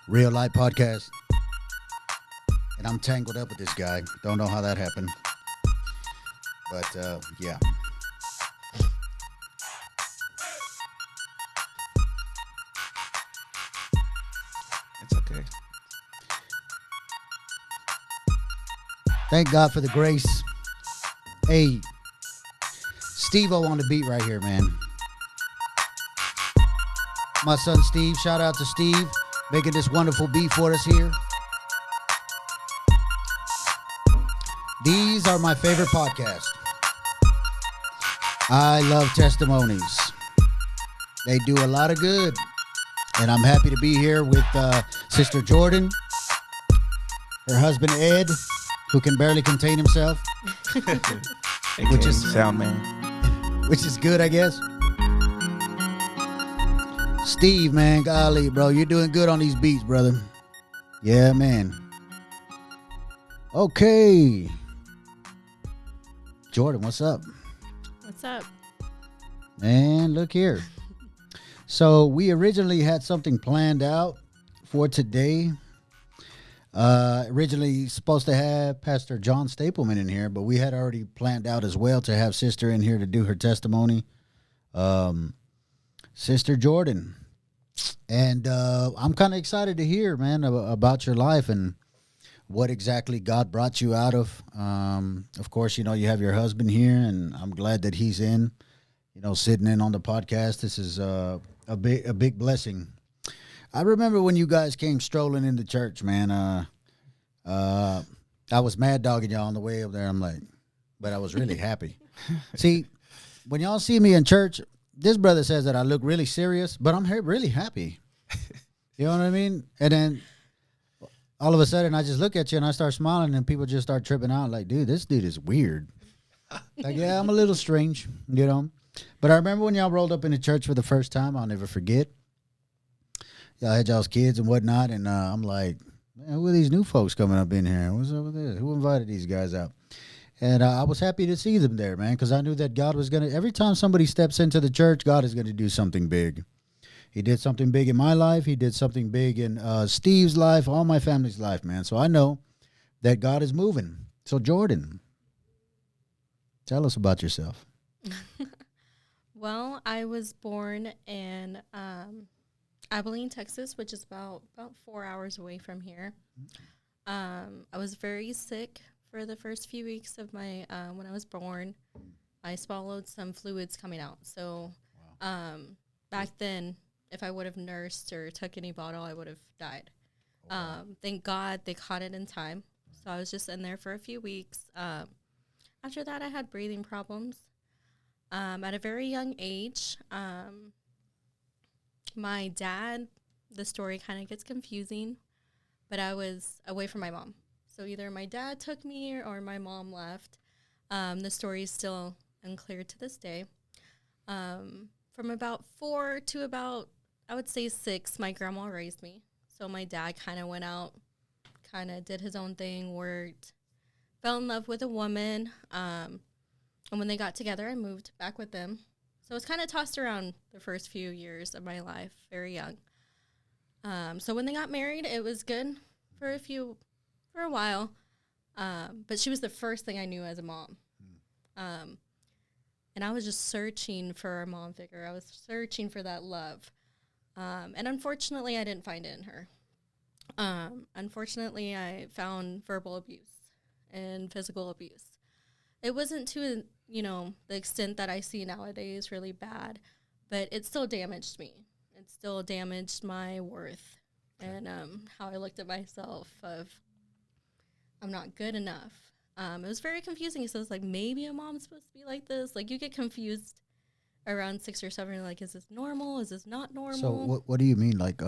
Real Life Podcast. And I'm tangled up with this guy. Don't know how that happened. But, yeah. It's okay. Thank God for the grace. Hey, Steve-O on the beat right here, man. My son Steve, shout out to Steve, making this wonderful beat for us here. These are my favorite podcasts. I love testimonies. They do a lot of good. And I'm happy to be here with Sister Jordan, her husband Ed, who can barely contain himself. Which is sound man. Which is good, I guess. Steve, man, golly, bro, you're doing good on these beats, brother. Yeah, man. Okay. Jordan, what's up? What's up? Man, look here. So we originally had something planned out for today. Originally supposed to have Pastor John Stapleman in here, but we had already planned out as well to have Sister in here to do her testimony. Sister Jordan. And I'm kind of excited to hear, man, about your life and what exactly God brought you out of. Of course, you know, you have your husband here, and I'm glad that he's in, you know, sitting in on the podcast. This is a big blessing. I remember when you guys came strolling into church, man. I was mad dogging y'all on the way up there. I'm like, but I was really happy. See, when y'all see me in church, this brother says that I look really serious, but I'm really happy. You know what I mean? And then all of a sudden, I just look at you and I start smiling, and people just start tripping out. Like, dude, this dude is weird. Like, yeah, I'm a little strange, you know. But I remember when y'all rolled up into church for the first time. I'll never forget. Y'all had y'all's kids and whatnot, and I'm like, man, who are these new folks coming up in here? What's up with this? Who invited these guys out? And I was happy to see them there, man, because I knew that God was going to, every time somebody steps into the church, God is going to do something big. He did something big in my life. He did something big in Steve's life, all my family's life, man. So I know that God is moving. So, Jordan, tell us about yourself. Well, I was born in Abilene, Texas, which is about 4 hours away from here. I was very sick for the first few weeks of my when I was born. I swallowed some fluids coming out. So back then, if I would have nursed or took any bottle, I would have died. Thank God they caught it in time. So I was just in there for a few weeks. After that, I had breathing problems. At a very young age, my dad, the story kind of gets confusing, but I was away from my mom. So either my dad took me or my mom left. The story is still unclear to this day. From about 4 to about, I would say 6, my grandma raised me. So my dad kind of went out, kind of did his own thing, worked, fell in love with a woman. And when they got together, I moved back with them. So I was kind of tossed around the first few years of my life, very young. So when they got married, it was good for a while. But she was the first thing I knew as a mom. And I was just searching for a mom figure. I was searching for that love. And unfortunately, I didn't find it in her. Unfortunately, I found verbal abuse and physical abuse. It wasn't to, the extent that I see nowadays, really bad, but it still damaged me. It still damaged my worth and how I looked at myself of I'm not good enough. It was very confusing. So it's like, maybe a mom's supposed to be like this. Like, you get confused around 6 or 7. You're like, is this normal? Is this not normal? So what do you mean? Like,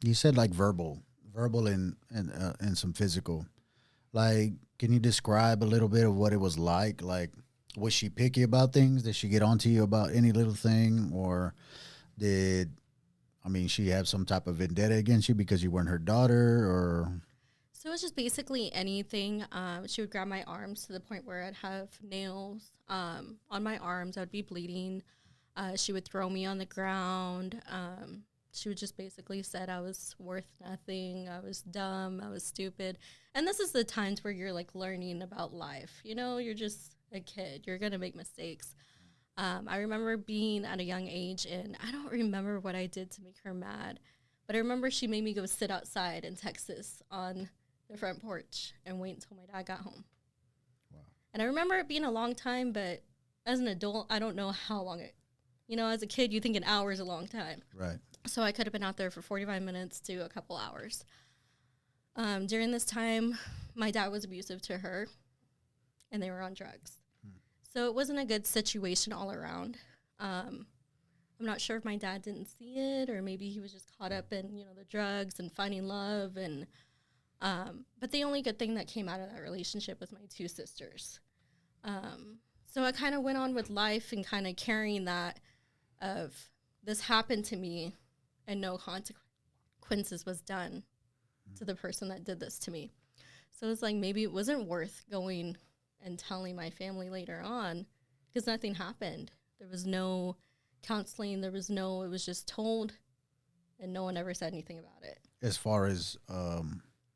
you said like verbal and some physical. Like, can you describe a little bit of what it was like? Like, was she picky about things? Did she get onto you about any little thing? Or she have some type of vendetta against you because you weren't her daughter? Or So it was just basically anything. She would grab my arms to the point where I'd have nails on my arms. I would be bleeding. She would throw me on the ground. She would just basically said I was worth nothing, I was dumb, I was stupid. And this is the times where you're like learning about life. You know, you're just a kid. You're going to make mistakes. I remember being at a young age, and I don't remember what I did to make her mad, but I remember she made me go sit outside in Texas on the front porch and wait until my dad got home. Wow. And I remember it being a long time, but as an adult, I don't know how long it, as a kid, you think an hour is a long time. Right. So I could have been out there for 45 minutes to a couple hours. During this time, my dad was abusive to her, and they were on drugs. So it wasn't a good situation all around. I'm not sure if my dad didn't see it, or maybe he was just caught up in, the drugs and finding love. And but the only good thing that came out of that relationship was my two sisters. So I kind of went on with life and kind of carrying that of this happened to me and no consequences was done to the person that did this to me. So it's like maybe it wasn't worth going and telling my family later on because nothing happened. There was no counseling. It was just told, and no one ever said anything about it. As far as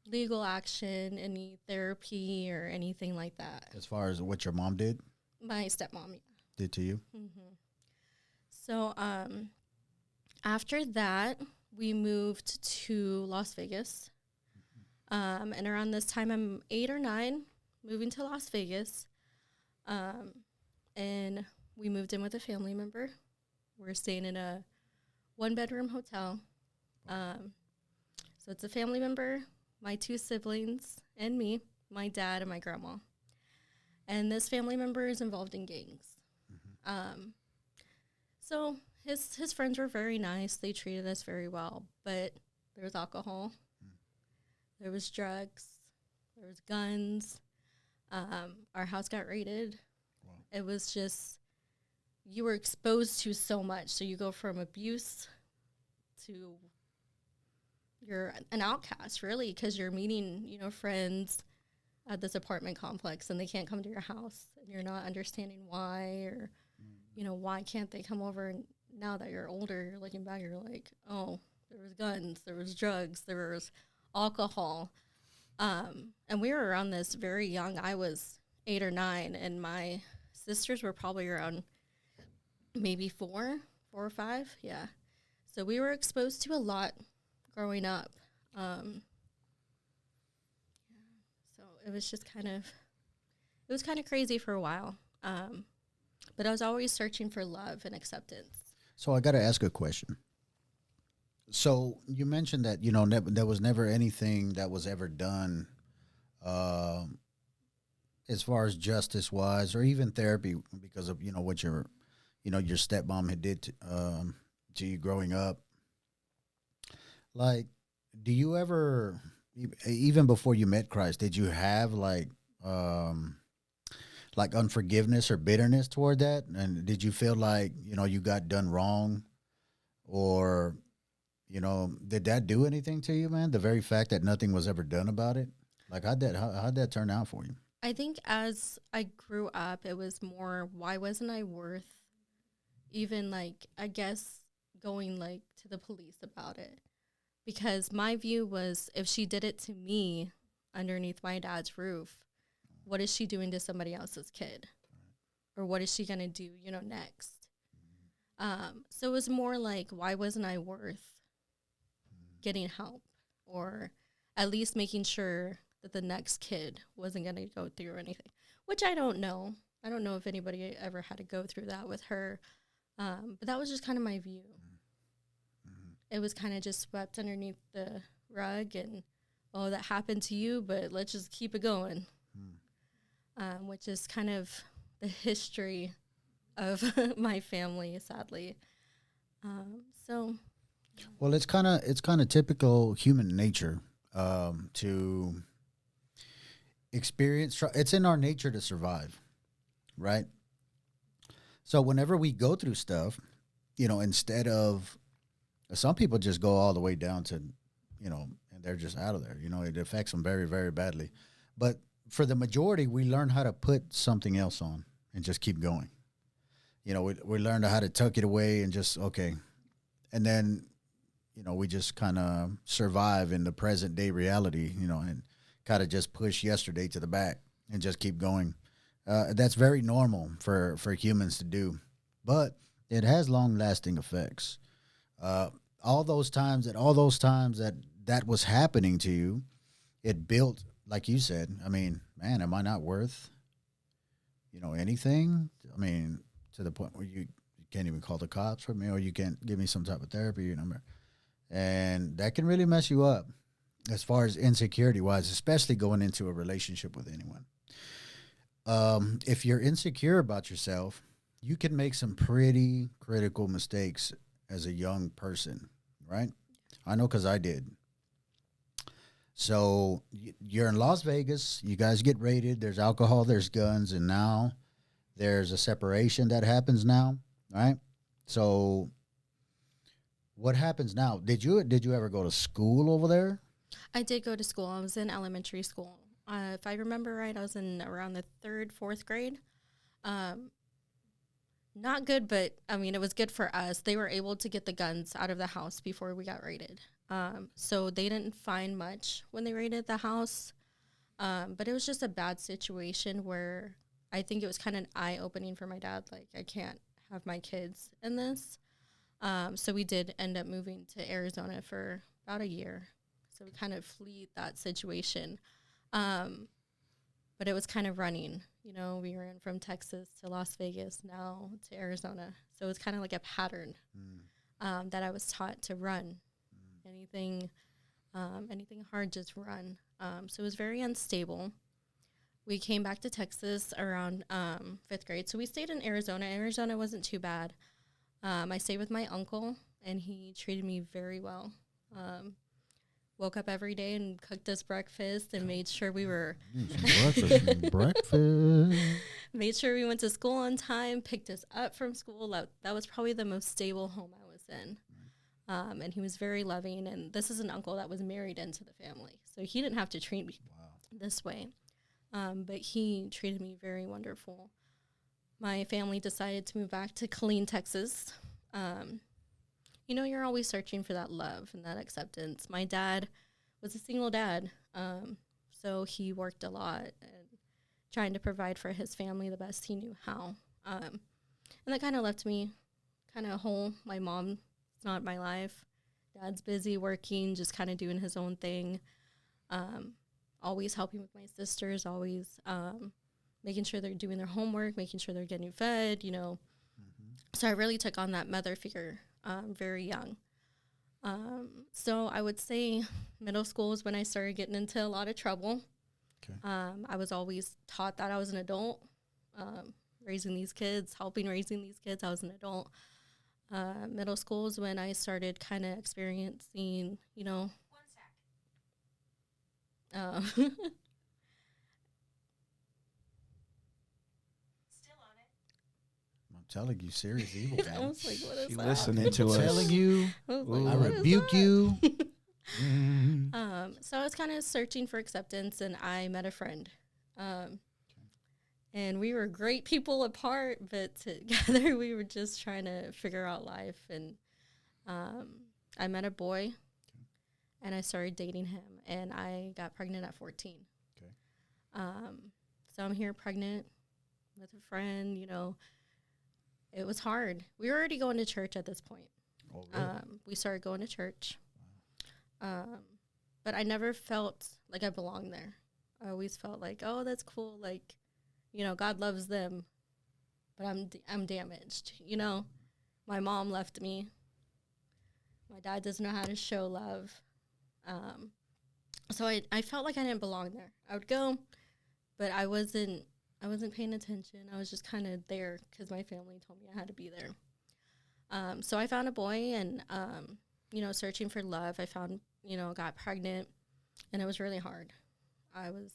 legal action, any therapy or anything like that. As far as what your mom did? My stepmom did to you? Mm-hmm. So after that, we moved to Las Vegas. And around this time, I'm 8 or 9, moving to Las Vegas. And we moved in with a family member. We're staying in a 1-bedroom hotel. So it's a family member, my 2 siblings, and me, my dad, and my grandma. And this family member is involved in gangs. Mm-hmm. So his friends were very nice. They treated us very well. But there was alcohol. There was drugs. There was guns. Our house got raided. Wow. It was just, you were exposed to so much. So you go from abuse to you're an outcast, really, because you're meeting, friends at this apartment complex, and they can't come to your house, and you're not understanding why, or, why can't they come over? And now that you're older, you're looking back, you're like, oh, there was guns, there was drugs, there was alcohol. And we were around this very young. I was 8 or 9, and my sisters were probably around maybe 4 or 5. Yeah. So we were exposed to a lot growing up. So it was just kind of crazy for a while. But I was always searching for love and acceptance. So I got to ask a question. So you mentioned that, there was never anything that was ever done as far as justice-wise or even therapy because of, what your stepmom had did to you growing up. Like, do you ever, even before you met Christ, did you have like unforgiveness or bitterness toward that? And did you feel like, you got done wrong, or, did that do anything to you, man? The very fact that nothing was ever done about it? Like, how'd that turn out for you? I think as I grew up, it was more, why wasn't I worth even, I guess, going, to the police about it? Because my view was, if she did it to me underneath my dad's roof, what is she doing to somebody else's kid? Or what is she going to do, next? So it was more like, why wasn't I worth getting help? Or at least making sure that the next kid wasn't going to go through anything, which I don't know. I don't know if anybody ever had to go through that with her. But that was just kind of my view. It was kind of just swept underneath the rug and, oh, that happened to you, but let's just keep it going, which is kind of the history of my family, sadly. Well, it's kind of typical human nature to experience. It's in our nature to survive, right? So whenever we go through stuff, instead of, some people just go all the way down to, and they're just out of there. It affects them very, very badly. But for the majority, we learn how to put something else on and just keep going. We learn how to tuck it away and just, okay. And then we just kind of survive in the present day reality, and kind of just push yesterday to the back and just keep going. That's very normal for humans to do, but it has long lasting effects. Uh, all those times that was happening to you, it built, like you said. I mean, man, am I not worth anything? I mean, to the point where you can't even call the cops for me, or you can't give me some type of therapy, and that can really mess you up as far as insecurity wise, especially going into a relationship with anyone. If you're insecure about yourself, you can make some pretty critical mistakes as a young person, right? I know because I did. So you're in Las Vegas. You guys get raided. There's alcohol. There's guns, and now there's a separation that happens now, right? So what happens now? Did you ever go to school over there? I did go to school. I was in elementary school. If I remember right, I was in around the third, fourth grade. Um, Not good, but I mean, it was good for us. They were able to get the guns out of the house before we got raided. So they didn't find much when they raided the house. But it was just a bad situation where I think it was kind of eye opening for my dad. Like, I can't have my kids in this. So we did end up moving to Arizona for about a year. So we kind of flee that situation. Um, but it was kind of running. We ran from Texas to Las Vegas, now to Arizona. So it's kind of like a pattern that I was taught to run. Anything, anything hard, just run. So it was very unstable. We came back to Texas around fifth grade. So we stayed in Arizona. Arizona wasn't too bad. I stayed with my uncle, and he treated me very well. Woke up every day and cooked us breakfast and made sure we were breakfast. made sure we went to school on time, picked us up from school. That was probably the most stable home I was in. And he was very loving. And this is an uncle that was married into the family. So he didn't have to treat me this way. But he treated me very wonderful. My family decided to move back to Killeen, Texas. You're always searching for that love and that acceptance. My dad was a single dad, so he worked a lot and trying to provide for his family the best he knew how. And that kind of left me kind of whole. My mom's not in my life. Dad's busy working, just kind of doing his own thing. Always helping with my sisters, always making sure they're doing their homework, making sure they're getting fed, So I really took on that mother figure very young. So I would say middle school is when I started getting into a lot of trouble. Okay. I was always taught that I was an adult, raising these kids, helping raising these kids. I was an adult. Middle school is when I started kind of experiencing, uh, I'm telling you, serious evil. I was like, what is She that? listening to I'm us. telling you, I was like, I what is rebuke that? you. So I was kind of searching for acceptance, and I met a friend. And we were great people apart, but together we were just trying to figure out life. And I met a boy, and I started dating him, and I got pregnant at 14. Okay. So I'm here pregnant with a friend, It was hard. We were already going to church at this point. Oh, really? We started going to church. But I never felt like I belonged there. I always felt like, oh, that's cool. Like, God loves them, but I'm damaged. My mom left me. My dad doesn't know how to show love. So I felt like I didn't belong there. I would go, but I wasn't paying attention. I was just kind of there because my family told me I had to be there. So I found a boy, and searching for love. I found, got pregnant, and it was really hard. I was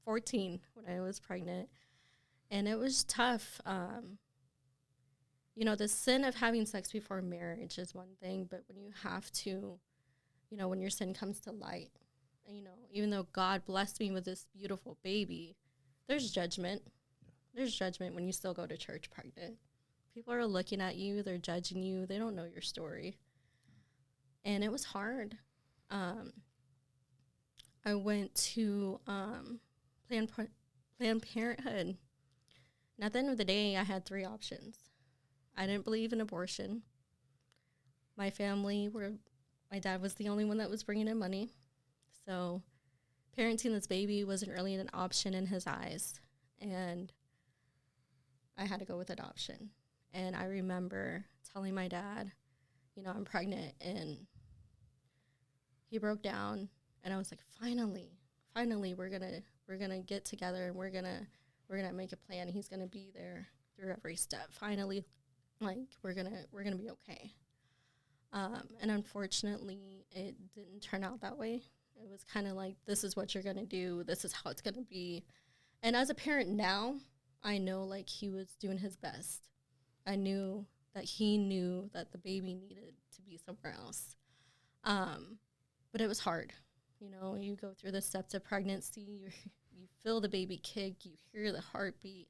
14 when I was pregnant, and it was tough. The sin of having sex before marriage is one thing, but when you have to, when your sin comes to light, even though God blessed me with this beautiful baby, there's judgment. There's judgment when you still go to church pregnant. People are looking at you. They're judging you. They don't know your story. and it was hard. Um, I went to Planned Parenthood. And at the end of the day, I had 3 options. I didn't believe in abortion. My dad was the only one that was bringing in money. So parenting this baby wasn't really an option in his eyes. And I had to go with adoption. And I remember telling my dad, I'm pregnant. And he broke down. And I was like, finally, we're gonna get together, and we're gonna make a plan. He's gonna be there through every step. Finally, like we're gonna be okay. And unfortunately, it didn't turn out that way. It was kind of like, this is what you're going to do. This is how it's going to be. And as a parent now, I know, like, he was doing his best. I knew that he knew that the baby needed to be somewhere else. But it was hard. You go through the steps of pregnancy. You feel the baby kick. You hear the heartbeat.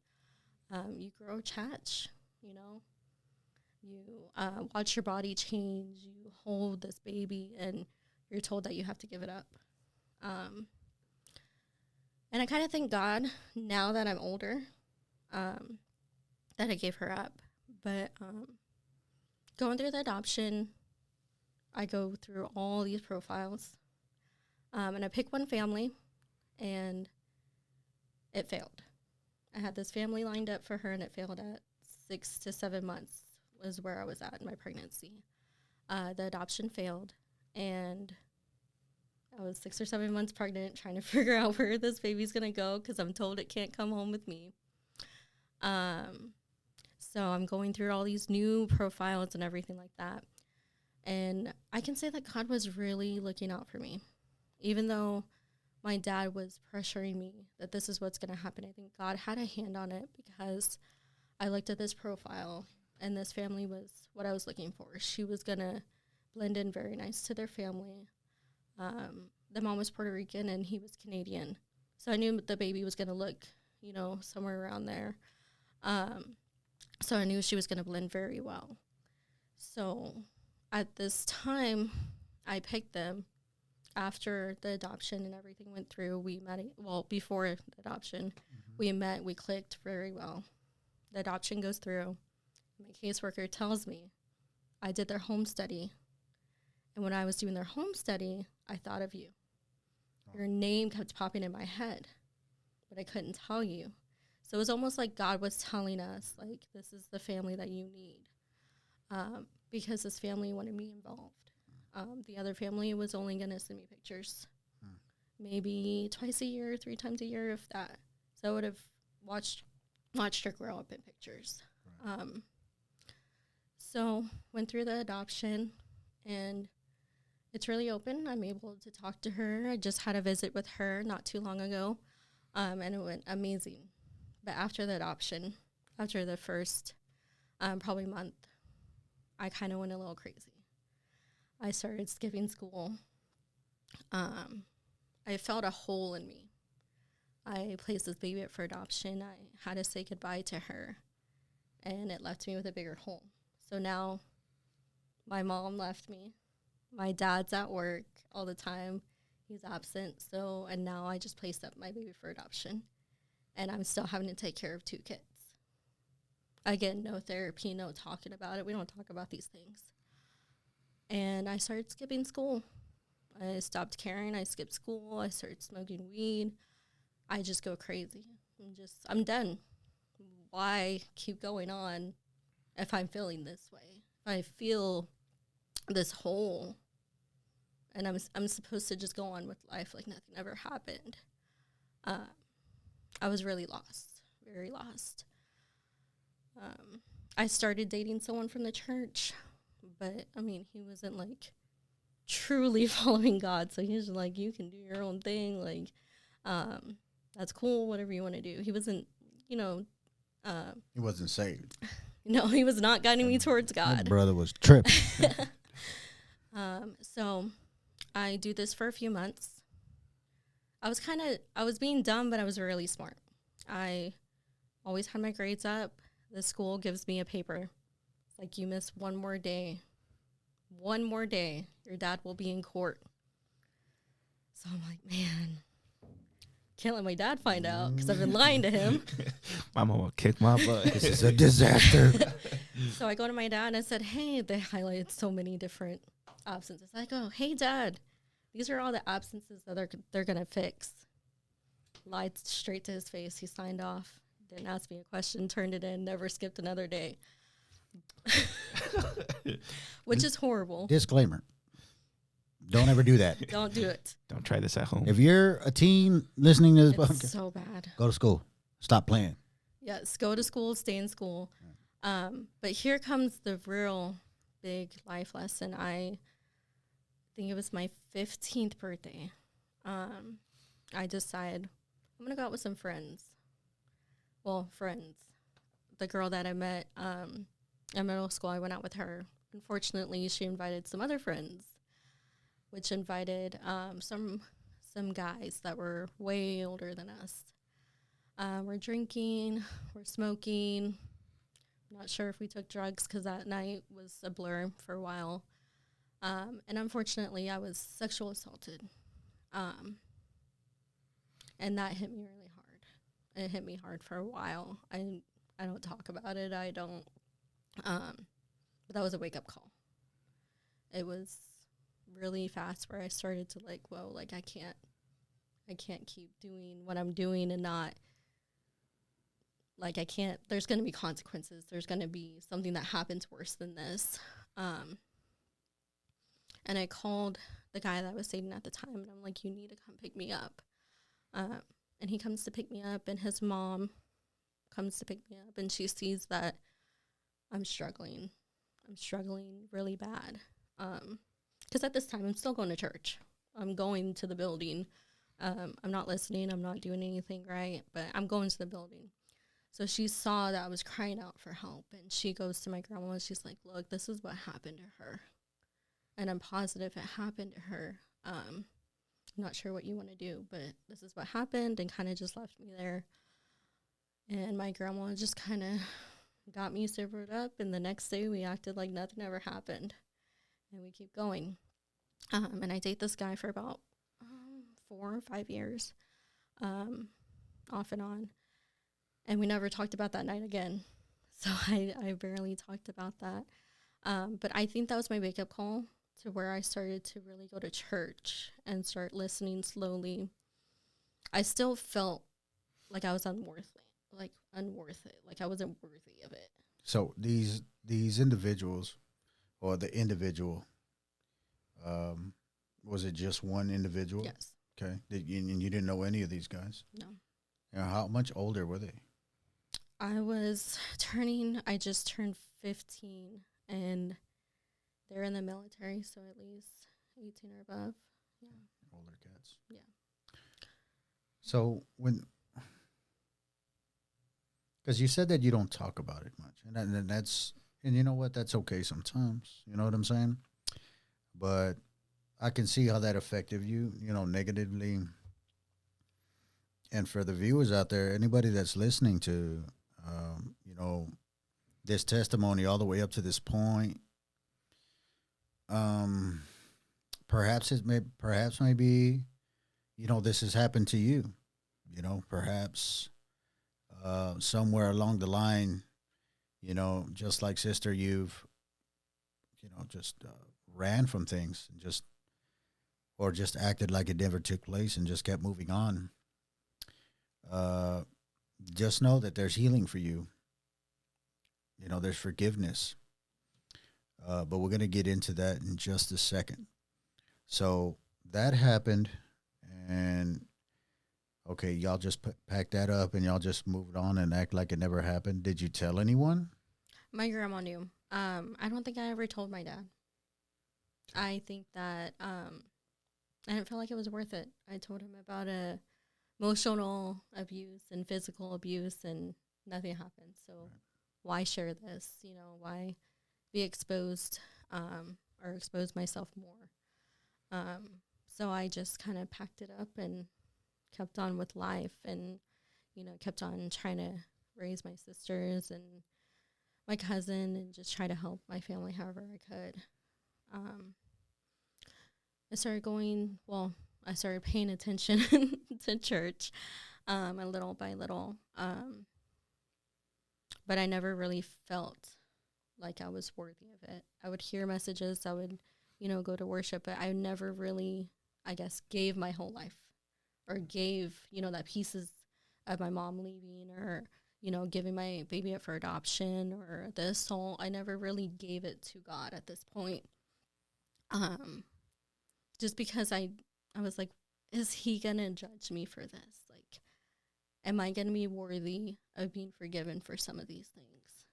You grow attached, You watch your body change. You hold this baby, and you're told that you have to give it up. And I kind of thank God now that I'm older that I gave her up. But going through the adoption, I go through all these profiles, and I pick one family, and it failed. I had this family lined up for her, and it failed at 6 to 7 months. Was where I was at in my pregnancy. The adoption failed, and I was 6 or 7 months pregnant, trying to figure out where this baby's gonna go because I'm told it can't come home with me. So I'm going through all these new profiles and everything like that, and I can say that God was really looking out for me, even though my dad was pressuring me that this is what's gonna happen. I think God had a hand on it because I looked at this profile. And this family was what I was looking for. She was going to blend in very nice to their family. The mom was Puerto Rican and he was Canadian. So I knew the baby was going to look, somewhere around there. So I knew she was going to blend very well. So at this time, I picked them. After the adoption and everything went through, we met. Before the adoption, we met. We clicked very well. The adoption goes through. My caseworker tells me I did their home study. And when I was doing their home study, I thought of you. Your name kept popping in my head, but I couldn't tell you. So it was almost like God was telling us, like, this is the family that you need, because this family wanted me involved. The other family was only going to send me pictures, maybe twice a year, 3 times a year, if that. So I would have watched her grow up in pictures. Right. So went through the adoption, and it's really open. I'm able to talk to her. I just had a visit with her not too long ago, and it went amazing. But after the adoption, after the first probably month, I kind of went a little crazy. I started skipping school. I felt a hole in me. I placed this baby up for adoption. I had to say goodbye to her, and it left me with a bigger hole. So now my mom left me. My dad's at work all the time. He's absent. And now I just placed up my baby for adoption. And I'm still having to take care of 2 kids. Again, no therapy, no talking about it. We don't talk about these things. And I started skipping school. I stopped caring. I skipped school. I started smoking weed. I just go crazy. I'm done. Why keep going on if I'm feeling this way? If I feel this hole, and I'm supposed to just go on with life like nothing ever happened. I was really lost, very lost. I started dating someone from the church, but he wasn't like truly following God. So he was like, you can do your own thing. Like, that's cool, whatever you want to do. He wasn't, he wasn't saved. No, he was not guiding me towards God. That brother was tripping. So I do this for a few months. I was being dumb, but I was really smart. I always had my grades up. The school gives me a paper. It's like, you miss one more day, one more day, your dad will be in court. So I'm like, man, can't let my dad find out because I've been lying to him. My mom will kick my butt. This is a disaster. So I go to my dad and I said, hey, they highlighted so many different absences. I go, hey, Dad, these are all the absences that they're going to fix. Lied straight to his face. He signed off. Didn't ask me a question, turned it in, never skipped another day. Which is horrible. Disclaimer. Don't ever do that. Don't do it. Don't try this at home. If you're a teen listening to this It's podcast, so bad. go to school. Stop playing. Yes, go to school, stay in school. But here comes the real big life lesson. I think it was my 15th birthday. I decided I'm going to go out with some friends. Well, friends. The girl that I met in middle school, I went out with her. Unfortunately, she invited some other friends, which invited some guys that were way older than us. We're drinking, we're smoking. Not sure if we took drugs because that night was a blur for a while. And unfortunately, I was sexual assaulted. And that hit me really hard. It hit me hard for a while. I don't talk about it. I don't. But that was a wake-up call. It was really fast where I started to like, whoa, like I can't keep doing what I'm doing and not. Like, I can't, there's going to be consequences. There's going to be something that happens worse than this. And I called the guy that I was dating at the time, and I'm like, you need to come pick me up. And he comes to pick me up, and his mom comes to pick me up, and she sees that I'm struggling. I'm struggling really bad. Because at this time, I'm still going to church. I'm going to the building. I'm not listening. I'm not doing anything right, but I'm going to the building. So she saw that I was crying out for help, and she goes to my grandma, and she's like, look, this is what happened to her. And I'm positive it happened to her. I'm not sure what you want to do, but this is what happened, and kind of just left me there. And my grandma just kind of got me sobered up, and the next day we acted like nothing ever happened. And we keep going. And I date this guy for about 4 or 5 years, off and on. And we never talked about that night again. So I barely talked about that. But I think that was my wake-up call to where I started to really go to church and start listening slowly. I still felt like I was unworthy, like I wasn't worthy of it. So these individuals, or the individual, was it just one individual? Yes. Okay. And you didn't know any of these guys? No. How much older were they? I just turned 15, and they're in the military, so at least 18 or above. Yeah. Older cats. Yeah. So because you said that you don't talk about it much, and that's, and you know what, that's okay sometimes. You know what I'm saying? But I can see how that affected you, negatively. And for the viewers out there, anybody that's listening to, this testimony all the way up to this point, perhaps maybe, this has happened to you, perhaps somewhere along the line, just like sister, you've, just ran from things and just acted like it never took place and just kept moving on. Just know that there's healing for you. There's forgiveness. But we're going to get into that in just a second. So that happened, and okay, y'all just packed that up and y'all just moved on and act like it never happened. Did you tell anyone? My grandma knew. I don't think I ever told my dad. I think that I didn't feel like it was worth it. I told him about emotional abuse and physical abuse, and nothing happened. So why share this? Why be exposed or expose myself more? So I just kind of packed it up and kept on with life, and kept on trying to raise my sisters and my cousin, and just try to help my family however I could. um, I started going, well, I started paying attention to church a little by little. But I never really felt like I was worthy of it. I would hear messages, I would, go to worship, but I never really, I guess, gave my whole life or gave, that pieces of my mom leaving or, giving my baby up for adoption or the assault. I never really gave it to God at this point. Just because I was like, is he going to judge me for this? Like, am I going to be worthy of being forgiven for some of these things?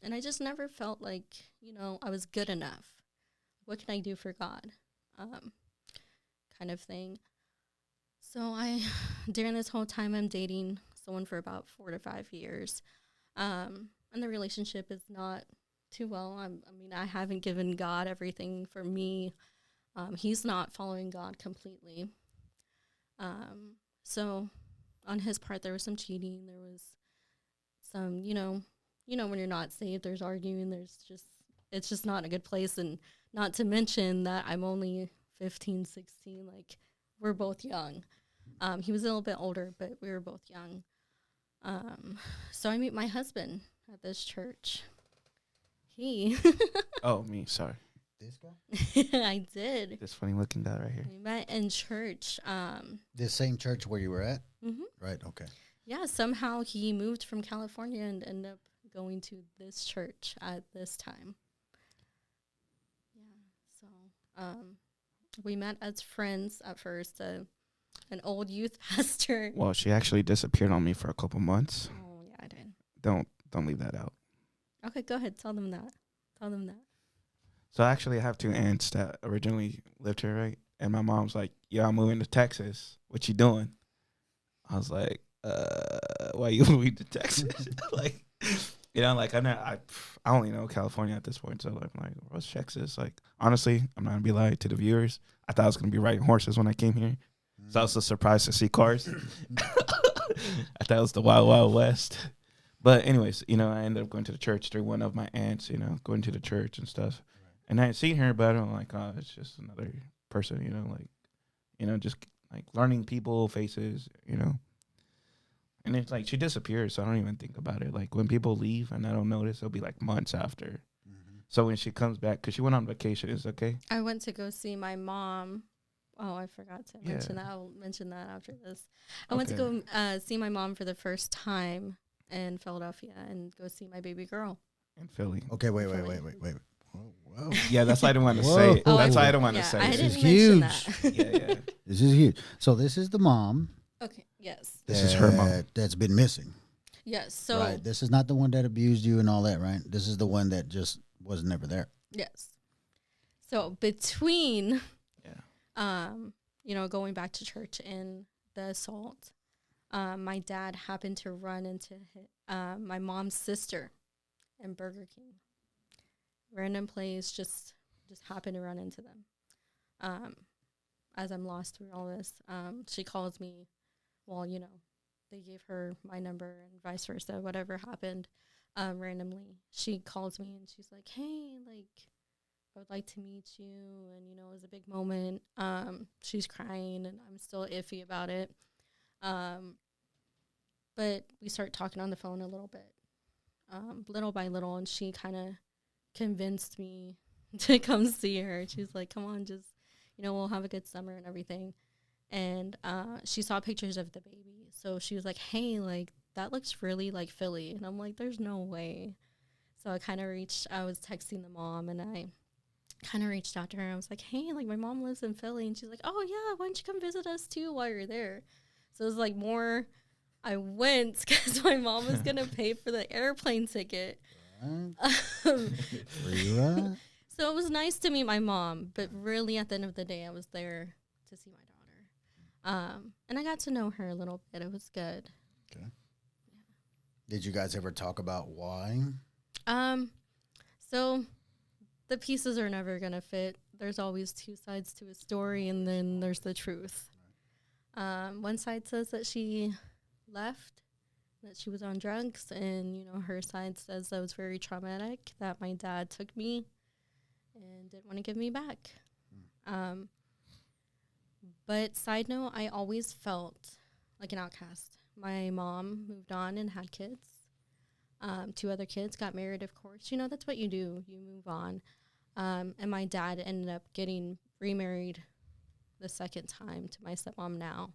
And I just never felt like, I was good enough. What can I do for God? Kind of thing. So during this whole time, I'm dating someone for about 4 to 5 years. And the relationship is not too well. I haven't given God everything for me. He's not following God completely. So on his part, there was some cheating. There was some, when you're not saved, there's arguing. It's just not a good place. And not to mention that I'm only 15, 16. Like, we're both young. He was a little bit older, but we were both young. So I meet my husband at this church. Oh, me, sorry. This guy? I did. This funny looking guy right here. We met in church. The same church where you were at? Mm-hmm. Right, okay. Yeah, somehow he moved from California and ended up going to this church at this time. Yeah, so we met as friends at first. An old youth pastor. Well, she actually disappeared on me for a couple months. Oh, yeah, I did. Don't leave that out. Okay, go ahead. Tell them that. So actually, I have 2 aunts that originally lived here, right? And my mom's like, "Yeah, I'm moving to Texas. What you doing?" I was like, "Why you moving to Texas?" Like, I only know California at this point. So I'm like, "What's Texas?" Like, honestly, I'm not gonna be lying to the viewers. I thought I was gonna be riding horses when I came here. So I was so surprised to see cars. I thought it was the Wild Wild West. But anyways, I ended up going to the church through one of my aunts, going to the church and stuff. Right. And I had seen her, but I'm like, oh, it's just another person, just like learning people, faces, And it's like she disappears, so I don't even think about it. Like when people leave and I don't notice, it'll be like months after. Mm-hmm. So when she comes back, because she went on vacation, it's okay? I went to go see my mom. Oh, I forgot to mention that. I'll mention that after this. I went to go see my mom for the first time in Philadelphia and go see my baby girl. In Philly. Okay, wait. Whoa. Yeah, that's why I didn't want to say it. That's why I didn't want to say it. This is huge. Yeah. This is huge. So this is the mom. Okay, yes. This is her mom. That's been missing. Yes, so. Right, this is not the one that abused you and all that, right? This is the one that just was never there. Yes. So between, yeah, going back to church and the assault, my dad happened to run into my mom's sister in Burger King. Random place, just happened to run into them. As I'm lost through all this, she calls me. Well, they gave her my number and vice versa. Whatever happened, randomly, she calls me and she's like, "Hey, like, I would like to meet you." And it was a big moment. She's crying, and I'm still iffy about it. But we start talking on the phone a little bit, little by little, and she kind of convinced me to come see her. She's like, "Come on, just, we'll have a good summer and everything." And she saw pictures of the baby. So she was like, "Hey, like, that looks really like Philly." And I'm like, "There's no way." So I was texting the mom, and I kind of reached out to her. I was like, "Hey, like, my mom lives in Philly." And she's like, "Oh, yeah, why don't you come visit us, too, while you're there?" So it was like more, I went because my mom was going to pay for the airplane ticket. Free ride? So it was nice to meet my mom, but really at the end of the day, I was there to see my daughter. And I got to know her a little bit. It was good. Okay. Yeah. Did you guys ever talk about why? So the pieces are never going to fit. There's always 2 sides to a story, and then there's the truth. One side says that she left, that she was on drugs, and, her side says that it was very traumatic, that my dad took me and didn't want to give me back. But side note, I always felt like an outcast. My mom moved on and had kids. 2 other kids, got married, of course. You know, that's what you do. You move on. And my dad ended up getting remarried the second time to my stepmom now.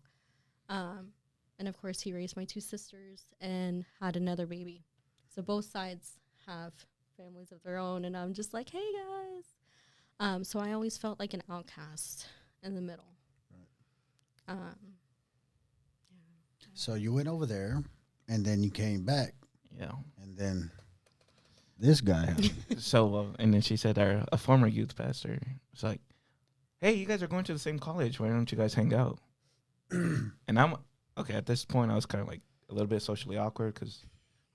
And, of course, he raised my 2 sisters and had another baby. So both sides have families of their own. And I'm just like, hey, guys. So I always felt like an outcast in the middle. Right. So you went over there, and then you came back. Yeah. And then this guy happened. So, and then she said a former youth pastor was like, hey, you guys are going to the same college. Why don't you guys hang out? And I'm, okay, at this point, I was kind of like a little bit socially awkward because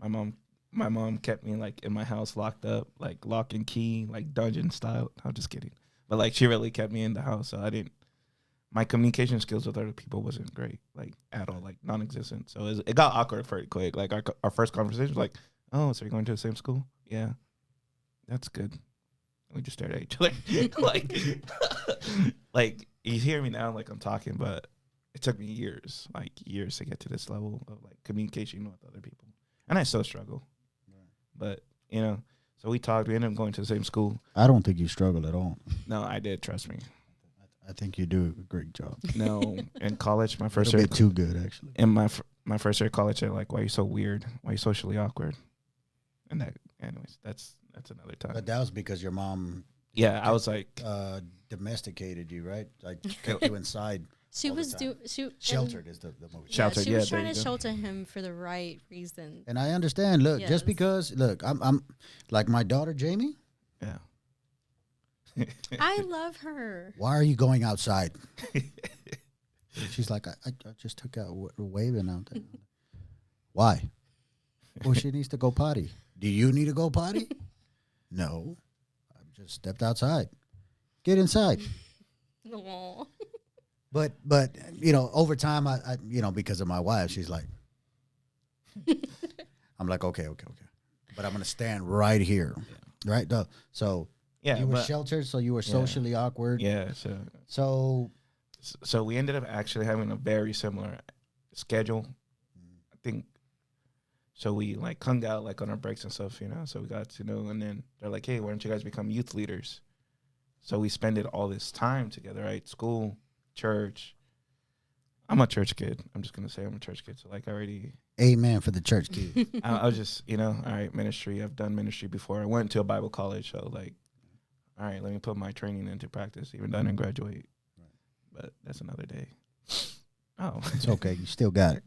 my mom kept me like in my house locked up, like lock and key, like dungeon style. I'm just kidding. But like she really kept me in the house. So my communication skills with other people wasn't great, like at all, like non-existent. So it got awkward pretty quick. Like our first conversation was like, oh, so you're going to the same school? Yeah, that's good. We just stared at each other. like you hear me now, like I'm talking, but it took me years to get to this level of like communication with other people. And I still struggle. Right. But, you know, so we talked, we ended up going to the same school. I don't think you struggle at all. No, I did, trust me. I think you do a great job. No, in college, my first year. year. Too good, actually. In my first year of college, they're like, why are you so weird? Why are you socially awkward? And that, anyways, that's another time. But that was because your mom. Yeah, I was like. Domesticated you, right? Like kept you inside. She was sheltered is the movie. Sheltered, she was yeah, trying to shelter him for the right reason. And I understand. Look, Yes. just because, look, I'm like my daughter Jamie. Yeah. I love her. Why are you going outside? She's like, I just took out waving out there. Why? Well, she needs to go potty. Do you need to go potty? No. I just stepped outside. Get inside. Aww. But you know, over time, I you know, because of my wife, she's like, I'm like, okay. But I'm going to stand right here. Yeah. Right? So yeah, you were sheltered, so you were socially awkward. Yeah. So we ended up actually having a very similar schedule. I think. So we like hung out like on our breaks and stuff, you know. So we got to know, and then they're like, "Hey, why don't you guys become youth leaders?" So we spent all this time together, right? School, church. I'm a church kid. I'm just gonna say I'm a church kid. So like I already. Amen for the church kid. I was just, you know, all right, ministry. I've done ministry before. I went to a Bible college, so like, all right, let me put my training into practice, even though I didn't graduate. Right. But that's another day. Oh, it's okay. You still got it.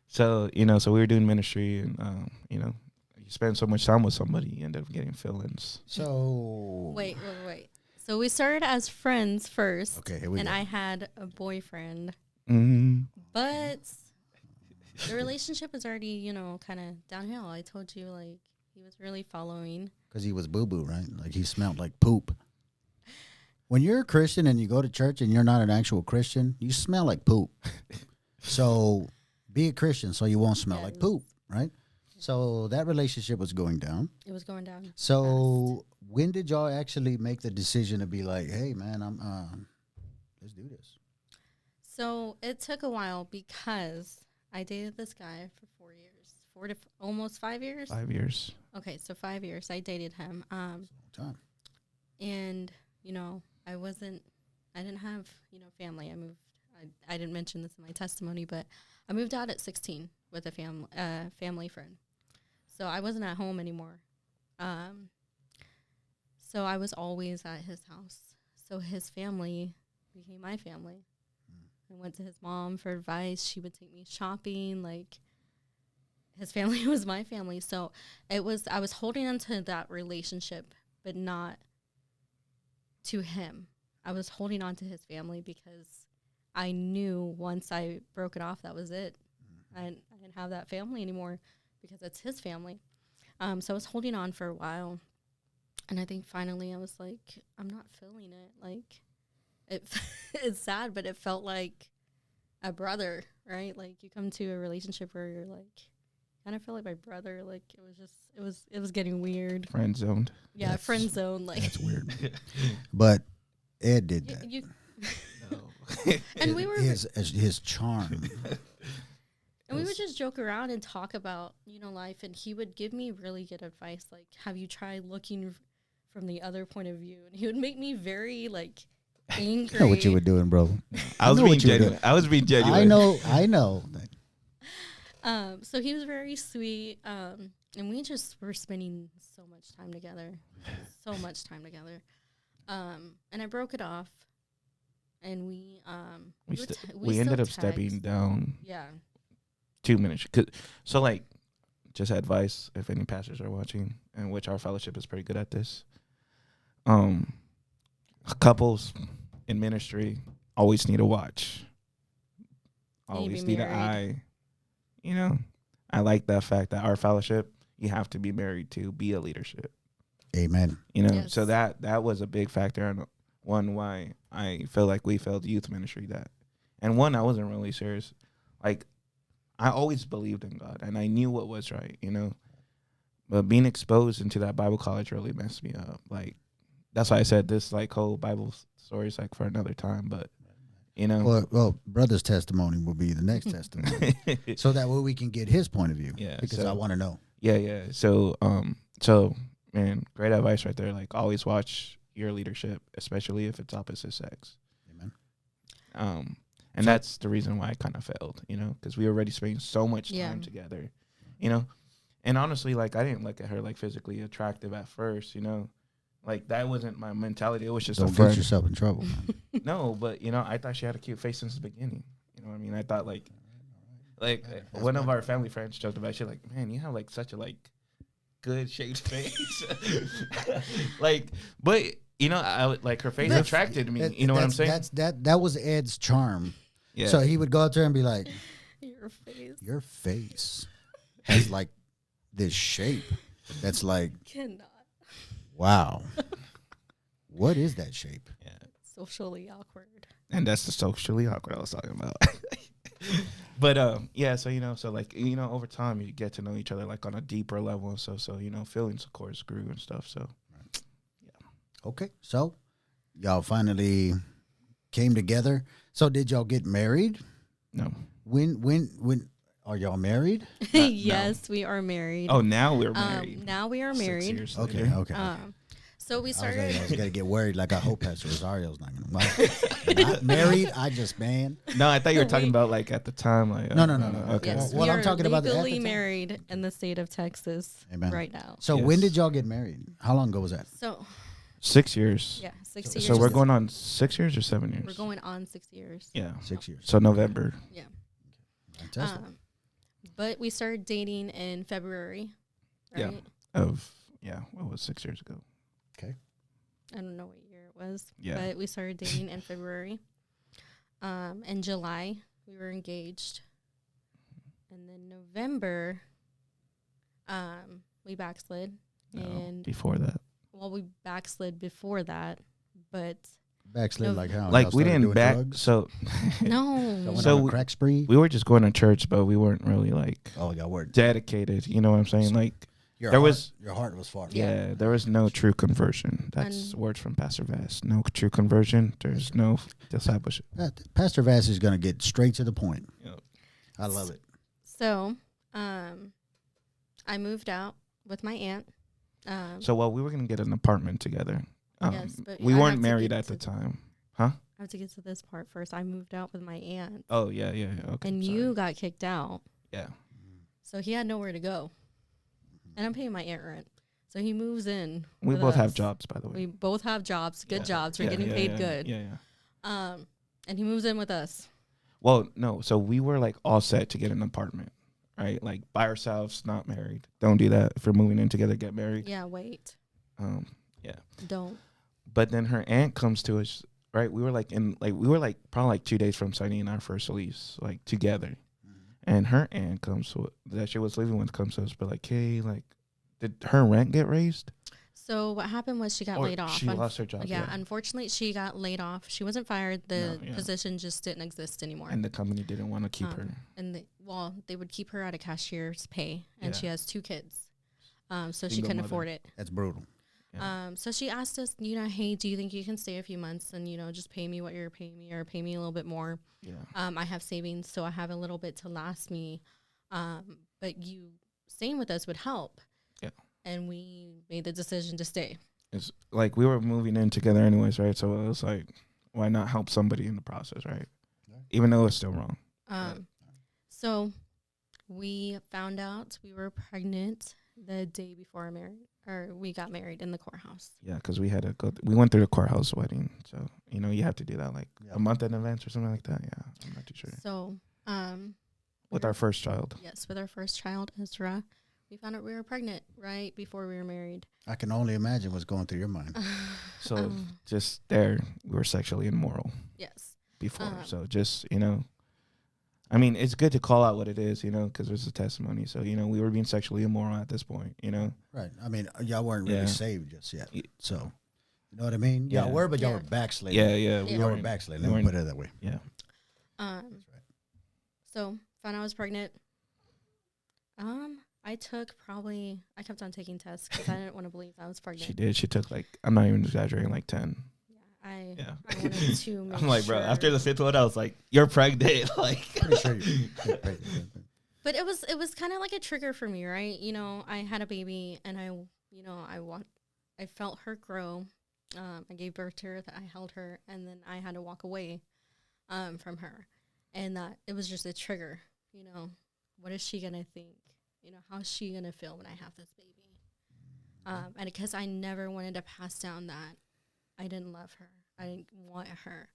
So, you know, so we were doing ministry and, you know, you spend so much time with somebody, you end up getting feelings. So. Wait. So we started as friends first. Okay, here we and go. I had a boyfriend. Mm-hmm. But the relationship was already, you know, kind of downhill. I told you, like, he was really following. Because he was boo-boo, right? Like, he smelled like poop. When you're a Christian and you go to church and you're not an actual Christian, you smell like poop. So be a Christian so you won't smell like poop, right? So that relationship was going down. It was going down. So when did y'all actually make the decision to be like, hey, man, let's do this? So it took a while because I dated this guy for 4 years, almost 5 years. 5 years. Okay, so 5 years I dated him. That's a long time. And, you know, I didn't have, you know, family. I didn't mention this in my testimony, but I moved out at 16 with a family friend. So I wasn't at home anymore. So I was always at his house. So his family became my family. I went to his mom for advice. She would take me shopping. Like, his family was my family. So I was holding on to that relationship, but not to him. I was holding on to his family because I knew once I broke it off, that was it. I didn't have that family anymore because it's his family. So I was holding on for a while. And I think finally I was like, I'm not feeling it. Like, it's sad, but it felt like a brother, right? Like, you come to a relationship where you're like, kind of felt like my brother. Like it was getting weird. Friend zoned. Yeah, friend zone. Like That's weird. But Ed did that. And we were his charm. and we would just joke around and talk about life, and he would give me really good advice. Like, have you tried looking from the other point of view? And he would make me very like angry. I know what you were doing, bro. I was being genuine. I know. So he was very sweet. And we just were spending so much time together. And I broke it off. And we ended up text. stepping down. Yeah. 2 minutes. So, like, just advice if any pastors are watching, and which our fellowship is pretty good at this. Couples in ministry always need a watch. Always need an eye. I like that fact that our fellowship, you have to be married to be a leadership. Amen. Yes. So that was a big factor on one why I feel like we failed youth ministry and one, I wasn't really serious. Like, I always believed in God and I knew what was right, but being exposed into that Bible college really messed me up. Like, that's why I said this like whole Bible story is like for another time, but Well, brother's testimony will be the next testimony, so that way we can get his point of view. Yeah, because I want to know. Yeah. So man, great advice right there. Like, always watch your leadership, especially if it's opposite sex. Amen. And that's the reason why I kind of failed, because we were already spending so much time together, And honestly, like, I didn't look at her like physically attractive at first, Like, that wasn't my mentality. It was just Don't a friend. get yourself in trouble. No, but I thought she had a cute face since the beginning. You know what I mean? I thought like one of our family friends joked about it. She's like, man, you have like such a like good shaped face. Like, but I would, like, her face attracted me. You know what I'm saying? That was Ed's charm. Yeah. So he would go up to her and be like, Your face has like this shape that's like, cannot. wow. What is that shape? Yeah. Socially awkward. And that's the socially awkward I was talking about. But yeah, so like, over time you get to know each other like on a deeper level, so feelings of course grew and stuff. So yeah. Okay, so y'all finally came together. So did y'all get married? No. When are y'all married? Yes, we are married. Oh, now we're married. Now we are married. 6 years later. Okay. So we I started. was gonna get worried. Like, I hope Pastor Rosario's not gonna. Not married. I just No, I thought you were talking about like at the time. Like, No. Okay. Yes, Well, we I'm are talking about the legally married in the state of Texas. Amen. Right now. So Yes. when did y'all get married? How long ago was that? So 6 years. yeah, 6 years. So we're going on 6 years or 7 years? We're going on 6 years. Yeah. 6 years. So November. Yeah. Fantastic. But we started dating in February. Yeah. Right? What was 6 years ago? Okay. I don't know what year it was. Yeah. But we started dating in February. In July, we were engaged. And then November, we backslid. No, And before that. well, we backslid before that, but Backslid like how? Like, Y'all we started didn't doing back. drugs? So no. Y'all went So on a crack spree. we were just going to church, but we weren't really like Oh, y'all were. dedicated. You know what I'm saying? Like, Your there heart, was- your heart was far. yeah, there was no true conversion. That's And- words from Pastor Vass. No true conversion. There's no discipleship. Pastor Vass is gonna get straight to the point. Yep. I love it. So, I moved out with my aunt. So, we were gonna get an apartment together. Yes, but we I weren't have to married get at the to- time. I have to get to this part first. I moved out with my aunt, Oh yeah. Okay. and sorry. you got kicked out. Yeah. So he had nowhere to go. And I'm paying my aunt rent. So he moves in. We with both have us. jobs, by the way. We both have jobs, good Yeah. jobs. We're Yeah, getting yeah, paid yeah, good. Yeah. And he moves in with us. Well, no. So we were like all set to get an apartment, right? Like by ourselves, not married. Don't do that. If we're moving in together, get married. Yeah, wait. Yeah. Don't. But then her aunt comes to us, right? We were probably like 2 days from signing our first lease, like together. And her aunt that she was living with comes to us, but like, hey, like, did her rent get raised? So what happened was she got Or laid off. she lost her job. Yeah, unfortunately, she got laid off. She wasn't fired. The No, yeah. position just didn't exist anymore. And the company didn't want to keep her. And well, they would keep her at a cashier's pay, and Yeah. she has 2 kids. So she Single couldn't mother. afford it. That's brutal. Yeah. So she asked us, hey, do you think you can stay a few months and, just pay me what you're paying me or pay me a little bit more? Yeah. I have savings, so I have a little bit to last me. But you staying with us would help. Yeah. And we made the decision to stay. It's like we were moving in together anyways, right? So it was like, why not help somebody in the process, right? Yeah. Even though it's still wrong. So we found out we were pregnant the day before we got married in the courthouse. Yeah, because we had to we went through the courthouse wedding. So, you have to do that like Yep. a month in advance or something like that. Yeah, I'm not too sure. So, With our first child. Yes, with our first child, Ezra, we found out we were pregnant right before we were married. I can only imagine what's going through your mind. So just there, we were sexually immoral Yes. before. So just, I mean, it's good to call out what it is, because there's a testimony. So, we were being sexually immoral at this point, Right. I mean, y'all weren't really Yeah. saved just yet. So, you know what I mean? Yeah. Y'all were, but y'all Yeah. were backsliding. Yeah. Yeah. Y'all were weren't- backsliding. we Let me weren't- put it that way. Yeah. That's right. So found out I was pregnant. I kept on taking tests because I didn't want to believe I was pregnant. She did. She took I'm not even exaggerating, 10. I Yeah. wanted to make I'm like, bro, sure. after the 5th one, I was like, you're pregnant. Pretty sure you're pregnant. But it was kind of like a trigger for me, right? I had a baby, and I felt her grow. I gave birth to her, I held her, and then I had to walk away from her, and that it was just a trigger. What is she gonna think? How's she gonna feel when I have this baby? And because I never wanted to pass down that I didn't love her, I didn't want her,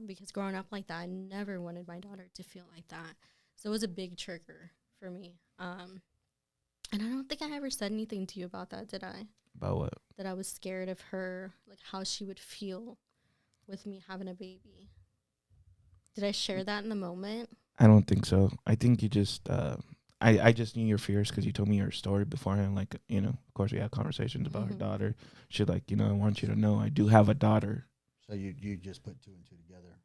because growing up like that, I never wanted my daughter to feel like that. So it was a big trigger for me. And I don't think I ever said anything to you about that, did I? About what? That I was scared of her, like how she would feel with me having a baby. Did I share that in the moment? I don't think so. I think you just, I just knew your fears because you told me your story beforehand. Of course we had conversations about her daughter. She I want you to know I do have a daughter. So you just put 2 and 2 together.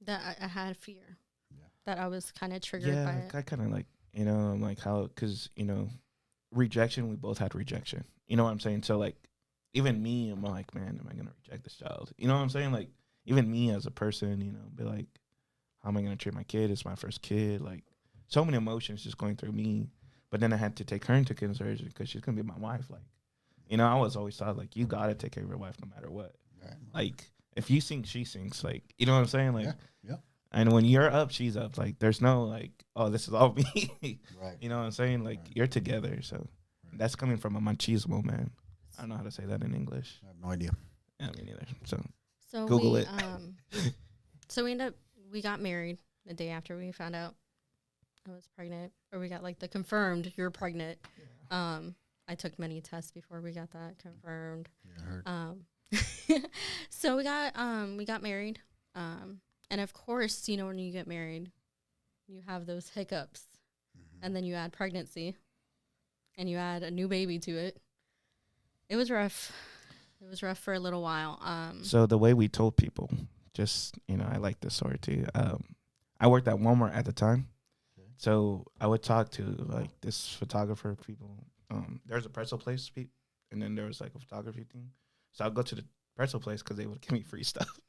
That I had fear. Yeah. That I was kind of triggered by it. I kind of I'm like how, because, rejection, we both had rejection. You know what I'm saying? So even me, I'm like, man, am I going to reject this child? You know what I'm saying? Even me as a person, be like, how am I going to treat my kid? It's my first kid. So many emotions just going through me. But then I had to take her into consideration because she's going to be my wife. I was always taught, you got to take care of your wife no matter what. Right. If you sink, she sinks. You know what I'm saying? Yeah. And when you're up, she's up. There's no, oh, this is all me. Right. You know what I'm saying? Right. You're together. So that's coming from a machismo, man. I don't know how to say that in English. I have no idea. Yeah, me neither. So Google it. So we got married the day after we found out I was pregnant, or we got the confirmed you're pregnant. Yeah. I took many tests before we got that confirmed. Yeah, I heard. So we got married. And of course, when you get married, you have those hiccups, and then you add pregnancy, and you add a new baby to it. It was rough. It was rough for a little while. So the way we told people, just, I like this story too. I worked at Walmart at the time. Okay. So I would talk to this photographer people. There's a pretzel place, and then there was a photography thing. So I'd go to the pretzel place because they would give me free stuff.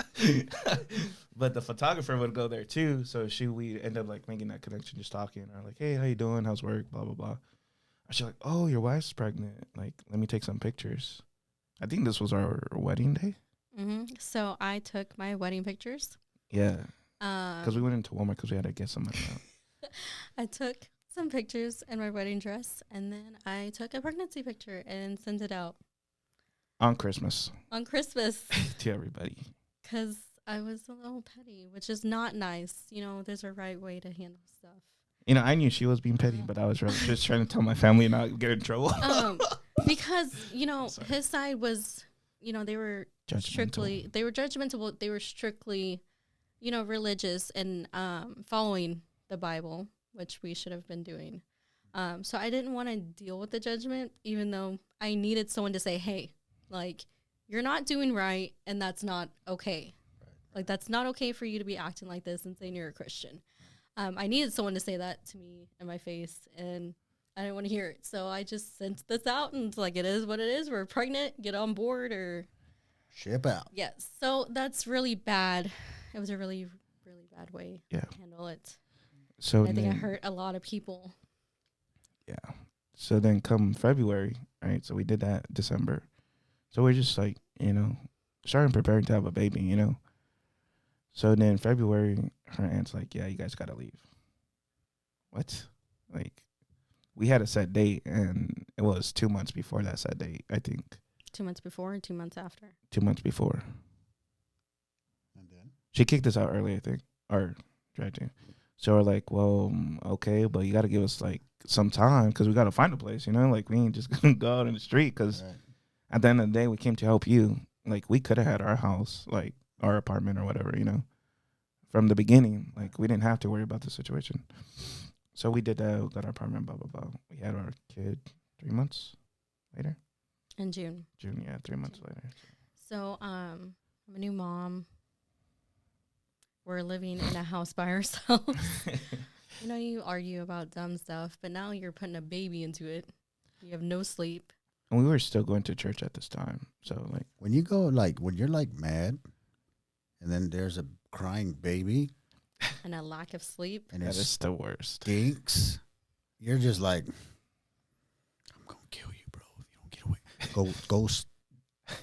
But the photographer would go there too. So we end up making that connection, just talking. Or hey, how you doing? How's work? Blah, blah, blah. She's like, oh, your wife's pregnant. Let me take some pictures. I think this was our wedding day. Mm-hmm. So I took my wedding pictures. Yeah. Because we went into Walmart because we had to get some money out. I took some pictures in my wedding dress, and then I took a pregnancy picture and sent it out. On Christmas. On Christmas. To everybody. Because I was a little petty, which is not nice. There's a right way to handle stuff. I knew she was being petty, but I was just trying to tell my family not get in trouble. Because, his side was, they were judgmental. They were judgmental. They were strictly, religious and following the Bible, which we should have been doing. So I didn't want to deal with the judgment, even though I needed someone to say, hey, you're not doing right, and that's not okay. Right. That's not okay for you to be acting like this and saying you're a Christian. I needed someone to say that to me in my face, and I didn't want to hear it. So I just sent this out, and it's like, it is what it is. We're pregnant. Get on board, or Ship out. yes. So that's really bad. It was a really, really bad way Yeah. to handle it. So And I think it then, hurt a lot of people. yeah. So then come February, right? So we did that December. So we're just like, starting preparing to have a baby, So then February, her aunt's like, yeah, you guys got to leave. What? Like, we had a set date, and it was 2 months before that set date, I think. 2 months before and 2 months after. 2 months before. And then? She kicked us out early, I think, or tried to. So we're like, well, okay, but you got to give us, like, some time because we got to find a place, Like, we ain't just going to go out in the street because at the end of the day, we came to help you. Like, we could have had our house, like, our apartment or whatever, from the beginning. Like, we didn't have to worry about the situation. So we did that. We got our apartment, blah, blah, blah. We had our kid 3 months later. In June. June, yeah, 3 months later. So I'm a new mom. We're living in a house by ourselves. You argue about dumb stuff, but now you're putting a baby into it. You have no sleep. And we were still going to church at this time. So, like, when you go, like, when you're, like, mad, and then there's a crying baby, And a lack of sleep. and that it is the worst. stinks, you're just like, I'm going to kill you, bro, if you don't get away. Go,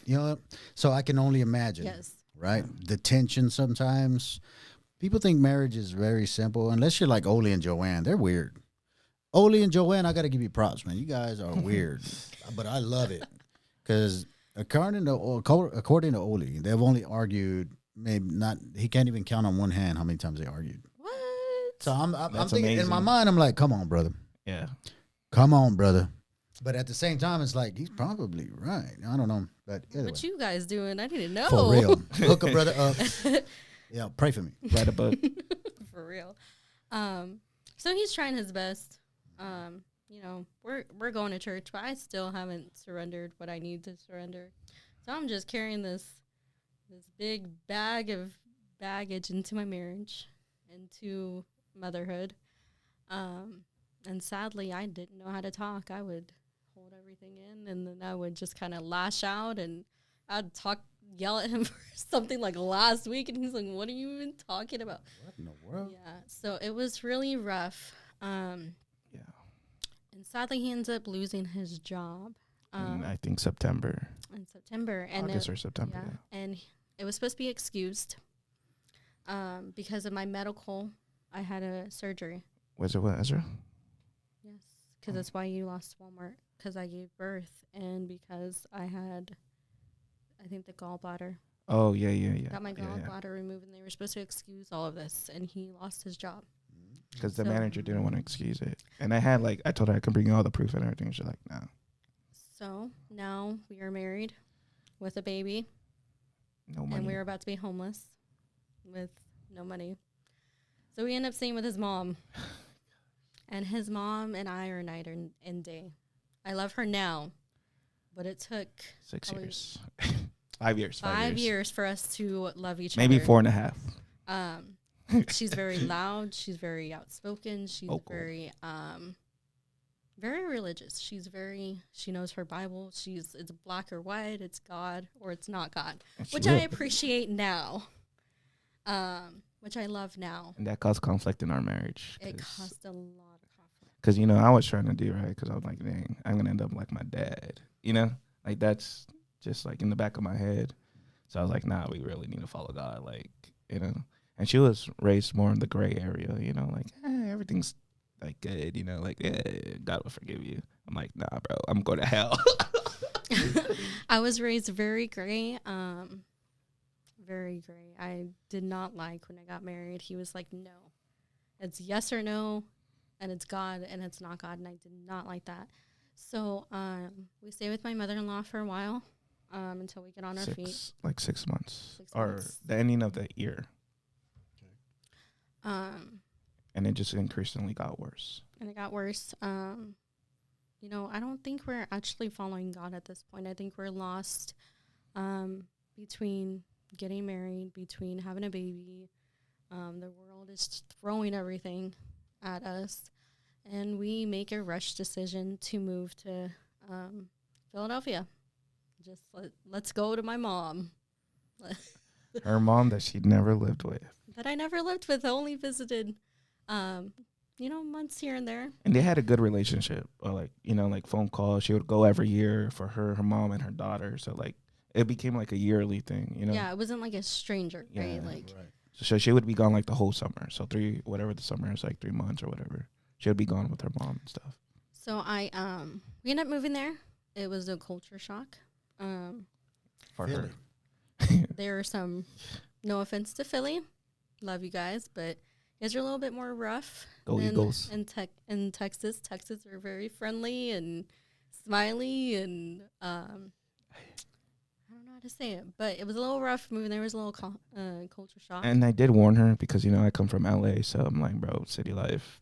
you know, so I can only imagine. Yes. Right? The tension sometimes. People think marriage is very simple, unless you're like Oli and Joanne. They're weird. Oli and Joanne, I got to give you props, man. You guys are weird, but I love it because according to Oli, they've only argued maybe not. He can't even count on one hand how many times they argued. What? So I'm That's thinking in my amazing. mind, I'm like, come on, brother, Yeah. come on, brother. But at the same time, it's like he's probably right. I don't know, but either What way. you guys doing? I need to know. For real, hook a brother up. Yeah, pray for me. Write a book. For real. So he's trying his best. We're going to church, but I still haven't surrendered what I need to surrender. So I'm just carrying this big bag of baggage into my marriage, into motherhood. And sadly, I didn't know how to talk. I would hold everything in, and then I would just kind of lash out, and I'd yell at him for something like last week, and he's like, what are you even talking about? What in the world? Yeah, so it was really rough. Yeah. And sadly, he ends up losing his job I think September. in September. And August or September. yeah, Yeah. and it was supposed to be excused because of my medical. I had a surgery. Was it what, Ezra? Yes, because that's why you lost Walmart, because I gave birth and because I had, I think, the gallbladder. Oh, yeah. Got my Yeah, yeah. gallbladder removed, and they were supposed to excuse all of this, and he lost his job. Because the So- manager didn't want to excuse it. And I told her I could bring you all the proof and everything. She's like, no. So now we are married with a baby, No money. and we are about to be homeless with no money. So we end up staying with his mom. And his mom and I are night and day. I love her now, but it took 6 probably years. 5 years. 5 years for us to love each Maybe other. 4.5. She's very loud. She's very outspoken. She's Vocal. very very religious. She knows her Bible. It's black or white. It's God or it's not God, which I appreciate now. Which I love now. And that caused conflict in our marriage. It caused a lot of conflict. Because, I was trying to do right. Because I was like, dang, I'm going to end up like my dad. Like that's just like in the back of my head. So I was like, nah, we really need to follow God. Like, And she was raised more in the gray area, like, everything's like good, like, God will forgive you. I'm like, nah, bro, I'm going to hell. I was raised very gray. Very gray. I did not like when I got married. He was like, no. It's yes or no, and it's God, and it's not God, and I did not like that. So we stayed with my mother-in-law for a while until we get on our feet. Like 6 months. 6 Or months. the ending of the year. And And it just increasingly got worse. it got worse. I don't think we're actually following God at this point. I think we're lost between getting married, between having a baby, The world is throwing everything at us, and we make a rush decision to move to Philadelphia. Just let's go to my mom. Her mom that she'd never lived with. That I never lived with, only visited, months here and there. And they had a good relationship, or like, like phone calls. She would go every year for her mom and her daughter. So like it became like a yearly thing, Yeah, it wasn't like a stranger, right? Yeah. Like, Right. So she would be gone like the whole summer. So whatever the summer is, like 3 months or whatever. She would be gone with her mom and stuff. so we ended up moving there. It was a culture shock. For Philly. her. There are some, no offense to Philly, love you guys, but you guys are a little bit more rough. Go than Eagles. In Texas. Texas are very friendly and smiley, and I don't know how to say it, but it was a little rough moving there. It was a little culture shock. And I did warn her because, I come from LA. So I'm like, bro, city life,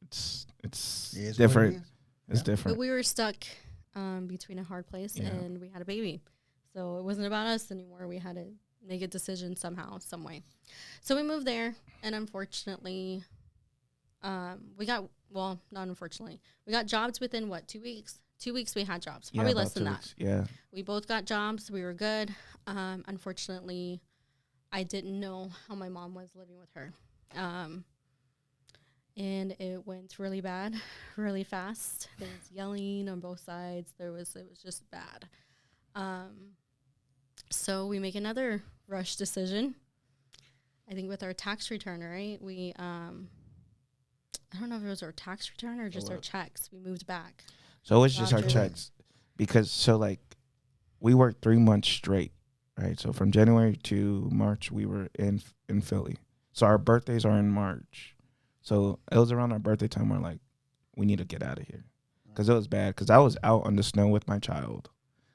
it's It is what it different. is. It's Yeah. different. But we were stuck between a hard place, Yeah. and we had a baby. So it wasn't about us anymore. We had to make a decision somehow, some way. So we moved there, and unfortunately, not unfortunately, we got jobs within, 2 weeks? 2 weeks we had jobs, probably about less than 2 that. weeks. Yeah. We both got jobs. We were good. Unfortunately, I didn't know how my mom was living with her. And it went really bad, really fast. There was yelling on both sides. It was just bad. So we make another rush decision. I think with our tax return, right? We, I don't know if it was our tax return or just our checks. We moved back. So it's just our Gotcha. checks. Because, so like, we worked 3 months straight, right? So from January to March, we were in Philly. So our birthdays are in March. So it was around our birthday time where, like, we need to get out of here. Because it was bad. Because I was out on the snow with my child.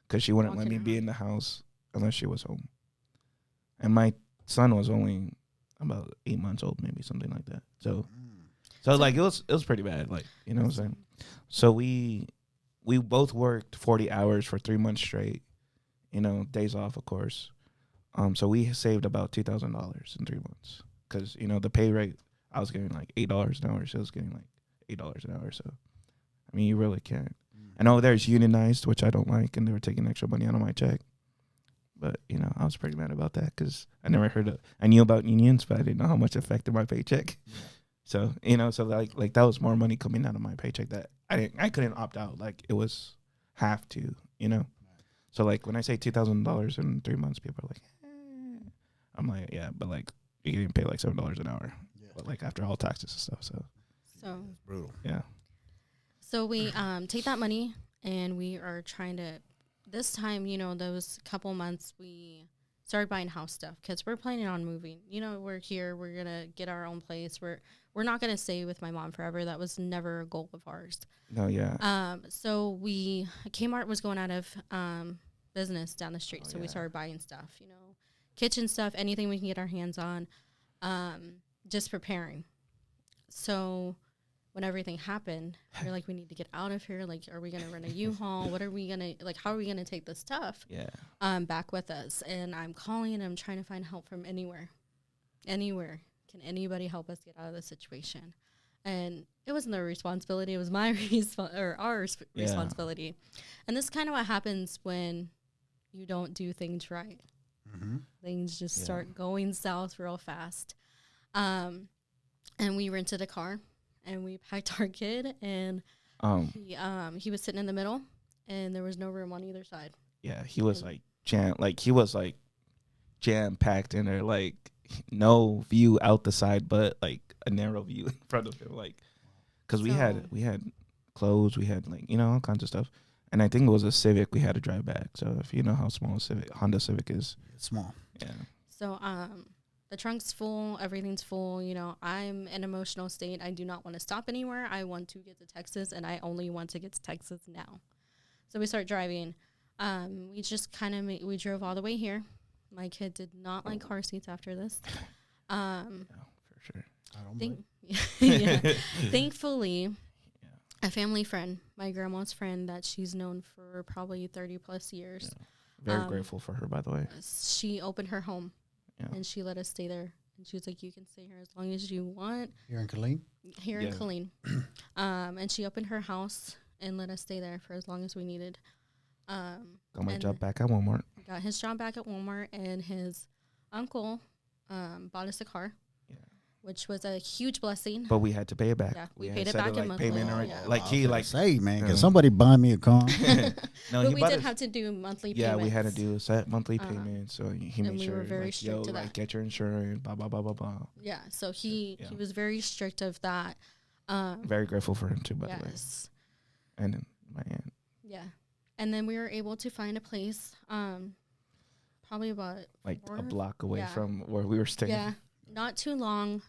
Because she wouldn't let me Walking be around. in the house unless she was home. And my son was only about 8 months old, maybe, something like that. So like, it was pretty bad. Like, you know what I'm saying? So we both worked 40 hours for 3 months straight, days off, of course. So we saved about $2,000 in 3 months because, the pay rate, I was getting like $8 an hour. She was getting like $8 an hour. So, I mean, you really can't. And over there it's unionized, which I don't like, and they were taking extra money out of my check. But, I was pretty mad about that because I knew about unions, but I didn't know how much affected my paycheck. Yeah. So, so like that was more money coming out of my paycheck that I couldn't opt out. Like, it was have to, So like when I say $2,000 in 3 months, people are like, I'm like, yeah, but like you're getting paid like $7 an hour. Yeah. But like after all taxes and stuff. So It's brutal. yeah. So we take that money, and we are trying to, this time, those couple months, we started buying house stuff because we're planning on moving. We're here. We're going to get our own place. We're not going to stay with my mom forever. That was never a goal of ours. No, yeah. So Kmart was going out of business down the street. So we yeah. started buying stuff, kitchen stuff, anything we can get our hands on, just preparing. So when everything happened, we're like, we need to get out of here. Like, are we going to rent a U-Haul? What are we going to, like, how are we going to take this stuff Yeah. back with us? And I'm calling, and I'm trying to find help from anywhere. Can anybody help us get out of this situation? And it wasn't their responsibility. It was my responsibility. And this is kind of what happens when you don't do things right. Mm-hmm. Things just start going south real fast. And we rented a car, and we packed our kid, and he was sitting in the middle, and there was no room on either side. Yeah, he was jam packed in there, like no view out the side, but like a narrow view in front of him, like because we had clothes, we had like all kinds of stuff, and I think it was a Civic we had to drive back. So if you know how small a Honda Civic is, It's small. yeah. So the trunk's full, everything's full. I'm in an emotional state. I do not want to stop anywhere. I want to get to Texas, and I only want to get to Texas now. So we start driving. We just we drove all the way here. My kid did not like car seats after this. No, for sure. I don't Thank- Thankfully, a family friend, my grandma's friend that she's known for probably 30 plus years. Very grateful for her, by the way. She opened her home, Yeah. and she let us stay there And she was like, you can stay here as long as you want. Here in Killeen? Here in Yeah. Killeen. And she opened her house and let us stay there for as long as we needed. Got my and job back at Walmart. got his job back at Walmart, and his uncle bought us a car, Yeah. which was a huge blessing. But we had to pay it back. Yeah, we had paid it set back in like monthly. payment or Yeah. like he like say, man, can Yeah. somebody buy me a car? no, But he we bought did us- have to do monthly Yeah, payments. we had to do a set monthly Uh-huh. payment. So he And made we sure were very like, strict yo, to like that. get your insurance, blah blah blah blah blah. Yeah, so he Yeah. was very strict of that. Very grateful for him too, by the way. Yes. And then my aunt. Yeah. And then we were able to find a place, probably about Like a 4 block away yeah. from where we were staying. Yeah, not too long,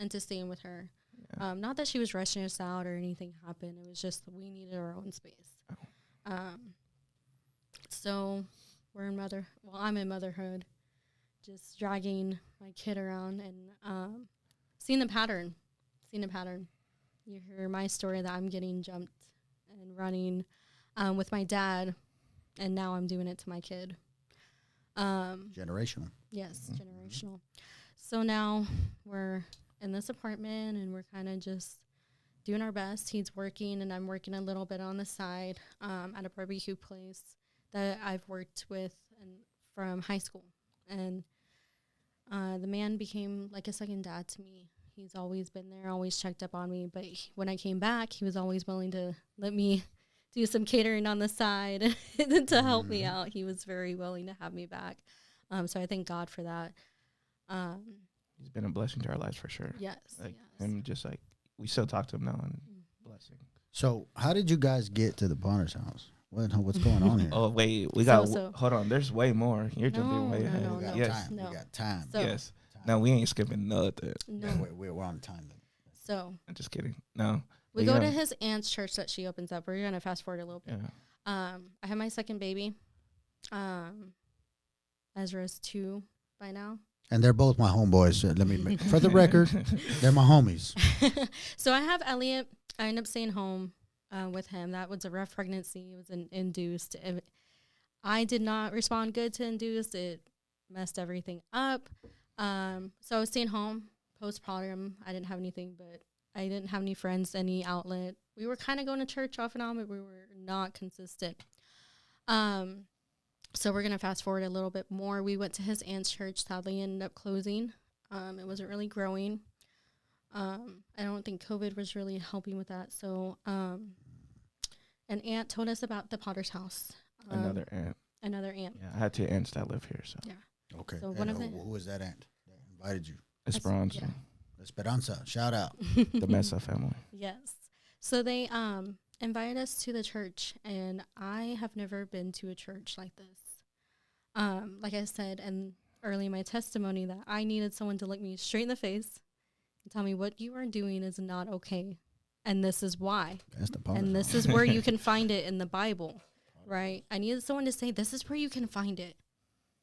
into staying with her. Yeah. Not that she was rushing us out or anything happened. It was just we needed our own space. So we're in I'm in motherhood, just dragging my kid around and seeing the pattern. You hear my story that I'm getting jumped and running with my dad, and now I'm doing it to my kid. Generational. Yes, generational. So now we're in this apartment and we're kind of just doing our best. He's working and I'm working a little bit on the side at a barbecue place that I've worked with from high school. And the man became like a second dad to me. He's always been there, always checked up on me. But when I came back, he was always willing to let me do some catering on the side to help me out. He was very willing to have me back. So I thank God for that. He's been a blessing to our lives for sure. Yes. Like yes. him, just like we still talk to him now, and blessing. So, how did you guys get to the Bonner's house? What's going on here? Oh wait, we So- got. so- Hold on, there's way more. You're jumping way No, ahead. no, we got no. Yes, time. No. We got time. So- yes. No, we ain't skipping nothing. No. We're on time then. So I'm just kidding. No. we But go yeah. to his aunt's church that she opens up. We're going to fast forward a little bit. Yeah. I have my second baby. Ezra's 2 by now. And they're both my homeboys. Let me, for the record, they're my homies. So I have Elliot. I end up staying home with him. That was a rough pregnancy. It was an induced. I did not respond good to induced. It messed everything up. So I was staying home postpartum. I didn't have anything, but I didn't have any friends, any outlet. We were kind of going to church off and on, but we were not consistent. So we're going to fast forward a little bit more. We went to his aunt's church. Sadly, ended up closing. It wasn't really growing. I don't think COVID was really helping with that. So an aunt told us about the Potter's house. Another aunt. Another aunt. Yeah, I had 2 aunts that live here, so Yeah. Okay. So And one of who the- who was that aunt that invited you? Esperanza, yeah. Esperanza. Shout out. the Mesa family. Yes. So they invited us to the church, and I have never been to a church like this. Like I said, and early in my testimony, that I needed someone to look me straight in the face and tell me what you are doing is not okay, and this is why. That's the Potter's And this house. is where you can find it in the Bible, right? I needed someone to say, this is where you can find it,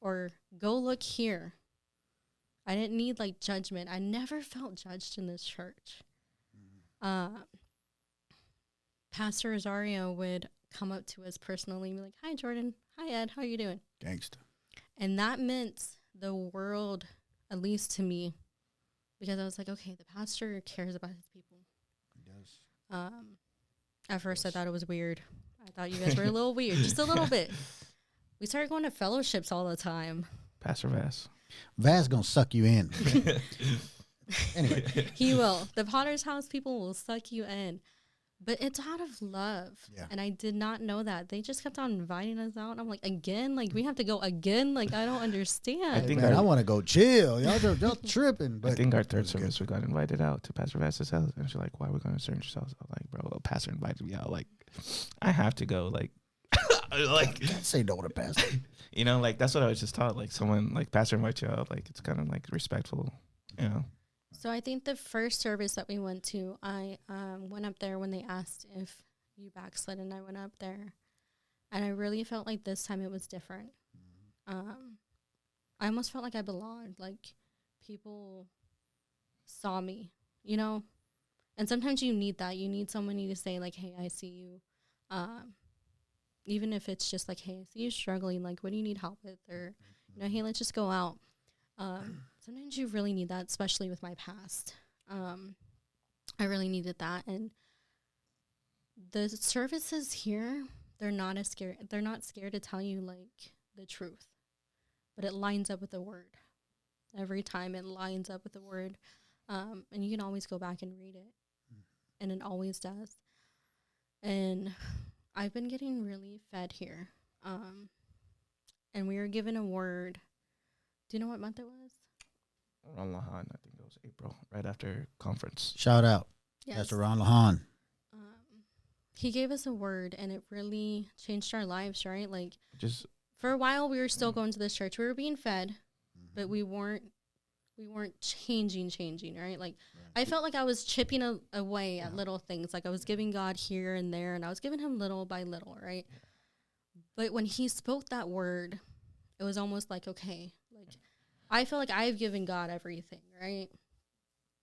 or go look here. I didn't need like judgment. I never felt judged in this church. Pastor Rosario would come up to us personally and be like, hi, Jordan. Hi, Ed. How you doing? Gangsta. And that meant the world, at least to me, because I was like, okay, the pastor cares about his people. He does. At first, I thought it was weird. I thought you guys were a little weird, just a little bit. We started going to fellowships all the time. Pastor Vass. Vaz gonna suck you in. Anyway, He will. The Potter's house people will suck you in. But it's out of love. Yeah. And I did not know that. They just kept on inviting us out. And I'm like, again? Like, we have to go again? Like, I don't understand. I think man, I our- want to go chill. Y'all tripping. But I think our it third was good. service we got invited out to Pastor Vass's house, and she's like, "Why are we going to certain house?" I'm like, "Bro, a pastor invited me out. Like, I have to go. Like, like Can't say no to pastor. you know, like that's what I was just taught. Like, someone like pastor invites you out, like it's kind of like respectful, you know." So I think the first service that we went to, I went up there when they asked if you backslid, and I went up there. And I really felt like this time it was different. I almost felt like I belonged, like people saw me, you know? And sometimes you need that. You need somebody to say, like, hey, I see you. Even if it's just like, hey, I see you struggling. Like, what do you need help with? Or, you know, hey, let's just go out. So sometimes you really need that, especially with my past. I really needed that. And the services here, they're not scared to tell you like the truth, but it lines up with the word. Every time it lines up with the word. And you can always go back and read it. And it always does. And I've been getting really fed here. And we were given a word. Do you know what month it was? Ron Lahan, I think it was April, right after conference. Shout out. Yes. Pastor Ron Lahan. He gave us a word, and it really changed our lives, right? Like, Just for a while, we were still going to this church. We were being fed, but we weren't changing, right? Like, I felt like I was chipping away at little things. Like, I was giving God here and there, and I was giving him little by little, right? But when he spoke that word, it was almost like, okay, like, I feel like I've given God everything, right?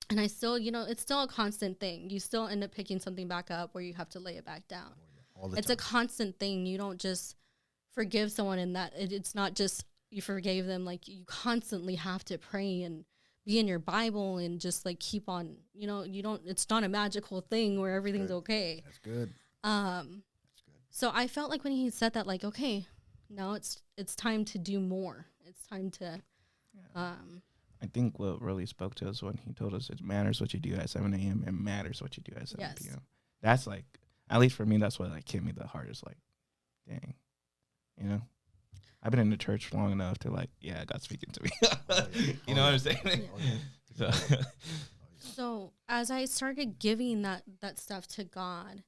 And I still, it's still a constant thing. You still end up picking something back up where you have to lay it back down. It's a constant thing. You don't just forgive someone in that. It's not just you forgave them. Like, you constantly have to pray and be in your Bible and just, like, keep on, it's not a magical thing where everything's okay. That's good. So I felt like when he said that, like, okay, now it's time to do more. It's time to, I think what really spoke to us when he told us it matters what you do at 7 a.m. It matters what you do at 7 p.m. That's like, at least for me, that's what like hit me the hardest. Like, dang, I've been in the church long enough to like, yeah, God's speaking to me. You know what I'm saying? So as I started giving that stuff to God,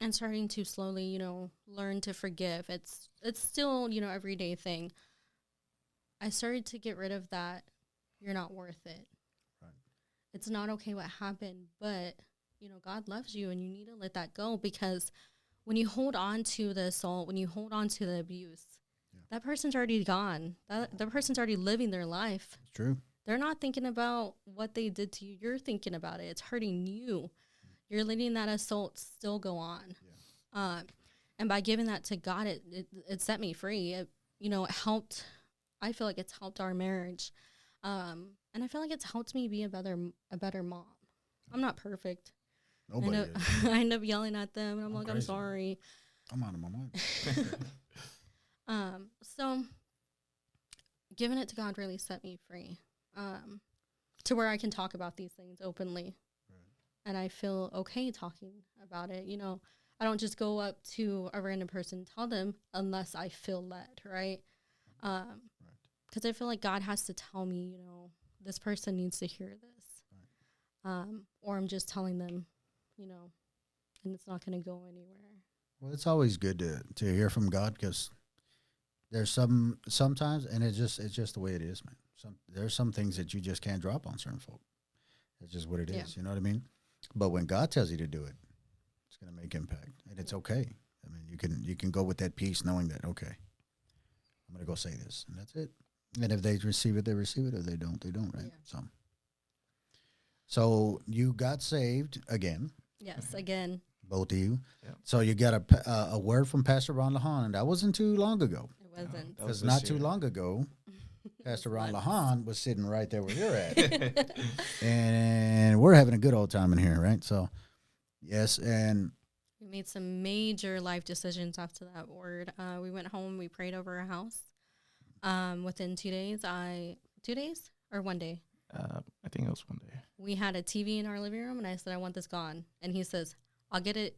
and starting to slowly, learn to forgive, it's still, everyday thing. I started to get rid of that. You're not worth it. Right. It's not okay what happened, but God loves you, and you need to let that go, because when you hold on to the assault, when you hold on to the abuse, that person's already gone. That person's already living their life. It's true. They're not thinking about what they did to you. You're thinking about it. It's hurting you. You're letting that assault still go on. Yeah. And by giving that to God, it set me free. It helped. I feel like it's helped our marriage. And I feel like it's helped me be a better mom. I'm not perfect. Nobody is. I end up yelling at them, and I'm like, crazy. I'm sorry. I'm out of my mind. So giving it to God really set me free, to where I can talk about these things openly. Right. And I feel okay talking about it. I don't just go up to a random person and tell them unless I feel led, right? Because I feel like God has to tell me, this person needs to hear this. Right. Or I'm just telling them, and it's not going to go anywhere. Well, it's always good to hear from God, because there's sometimes, and it's just the way it is, man. There's some things that you just can't drop on certain folk. It's just what it is. You know what I mean? But when God tells you to do it, it's going to make impact, and it's okay. I mean, you can go with that peace, knowing that, okay, I'm going to go say this, and that's it. And if they receive it, they receive it. If they don't, they don't, right? Yeah. So you got saved again. Yes, again. Both of you. Yep. So you got a word from Pastor Ron Lahan, and that wasn't too long ago. It wasn't. Because not too long ago, Pastor Ron Lahan was sitting right there where you're at. And we're having a good old time in here, right? So, yes, and we made some major life decisions after that word. We went home, we prayed over our house. Within 2 days, 2 days or 1 day? I think it was 1 day. We had a TV in our living room, and I said, I want this gone. And he says, I'll give it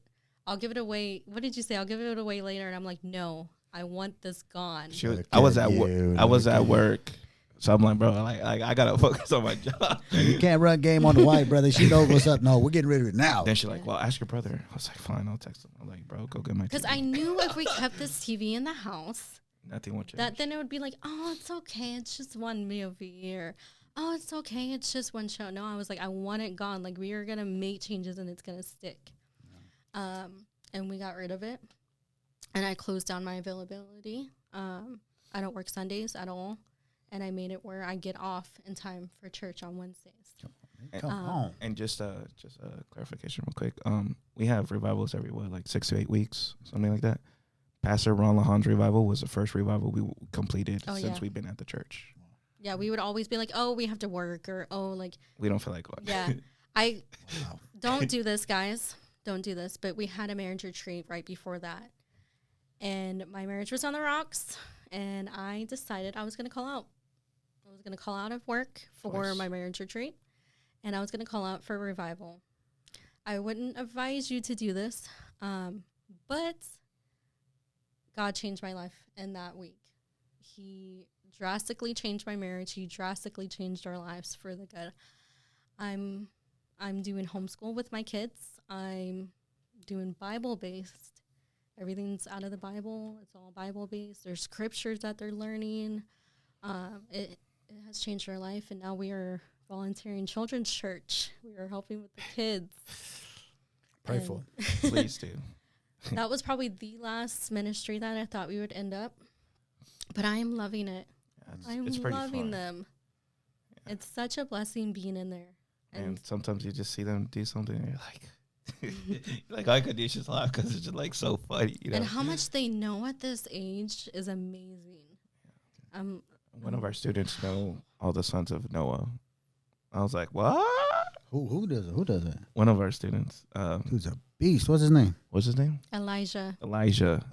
away. What did you say? I'll give it away later. And I'm like, no, I want this gone. I was at work. I was at work. So I'm like, bro, I gotta focus on my job. You can't run game on the white, brother. She knows what's up. No, we're getting rid of it now. Then she's like, well, ask your brother. I was like, fine, I'll text him. I'm like, bro, go get my TV. Because I knew if we kept this TV in the house, nothing would change. Then it would be like, oh, it's okay. It's just one movie. Or, oh, it's okay. It's just one show. No, I was like, I want it gone. Like, we are going to make changes, and it's going to stick. And we got rid of it. And I closed down my availability. I don't work Sundays at all. And I made it where I get off in time for church on Wednesdays. Come on. And just a clarification real quick. We have revivals every, 6 to 8 weeks, something like that. Pastor Ron Lahan's revival was the first revival we completed since we've been at the church. Yeah, we would always be like, oh, we have to work, or oh, like, We don't feel like what. yeah. I Wow. don't do this, guys. Don't do this. But we had a marriage retreat right before that. And my marriage was on the rocks. And I decided I was going to call out. I was going to call out of work for my marriage retreat. And I was going to call out for revival. I wouldn't advise you to do this. But God changed my life in that week. He drastically changed my marriage. He drastically changed our lives for the good. I'm doing homeschool with my kids. I'm doing Bible-based. Everything's out of the Bible. It's all Bible-based. There's scriptures that they're learning. It has changed our life, and now we are volunteering children's church. We are helping with the kids. Pray for it. Please do. That was probably the last ministry that I thought we would end up, but I am loving it. Yeah, I'm it's pretty loving fun. them. Yeah. It's such a blessing being in there. And sometimes you just see them do something and you're like, unconditionally love because it's just like so funny, you know. And how much they know at this age is amazing. One of our students know all the sons of Noah. I was like, what? Who does it? Who does it? One of our students. Who's a beast? What's his name? What's his name? Elijah. Elijah.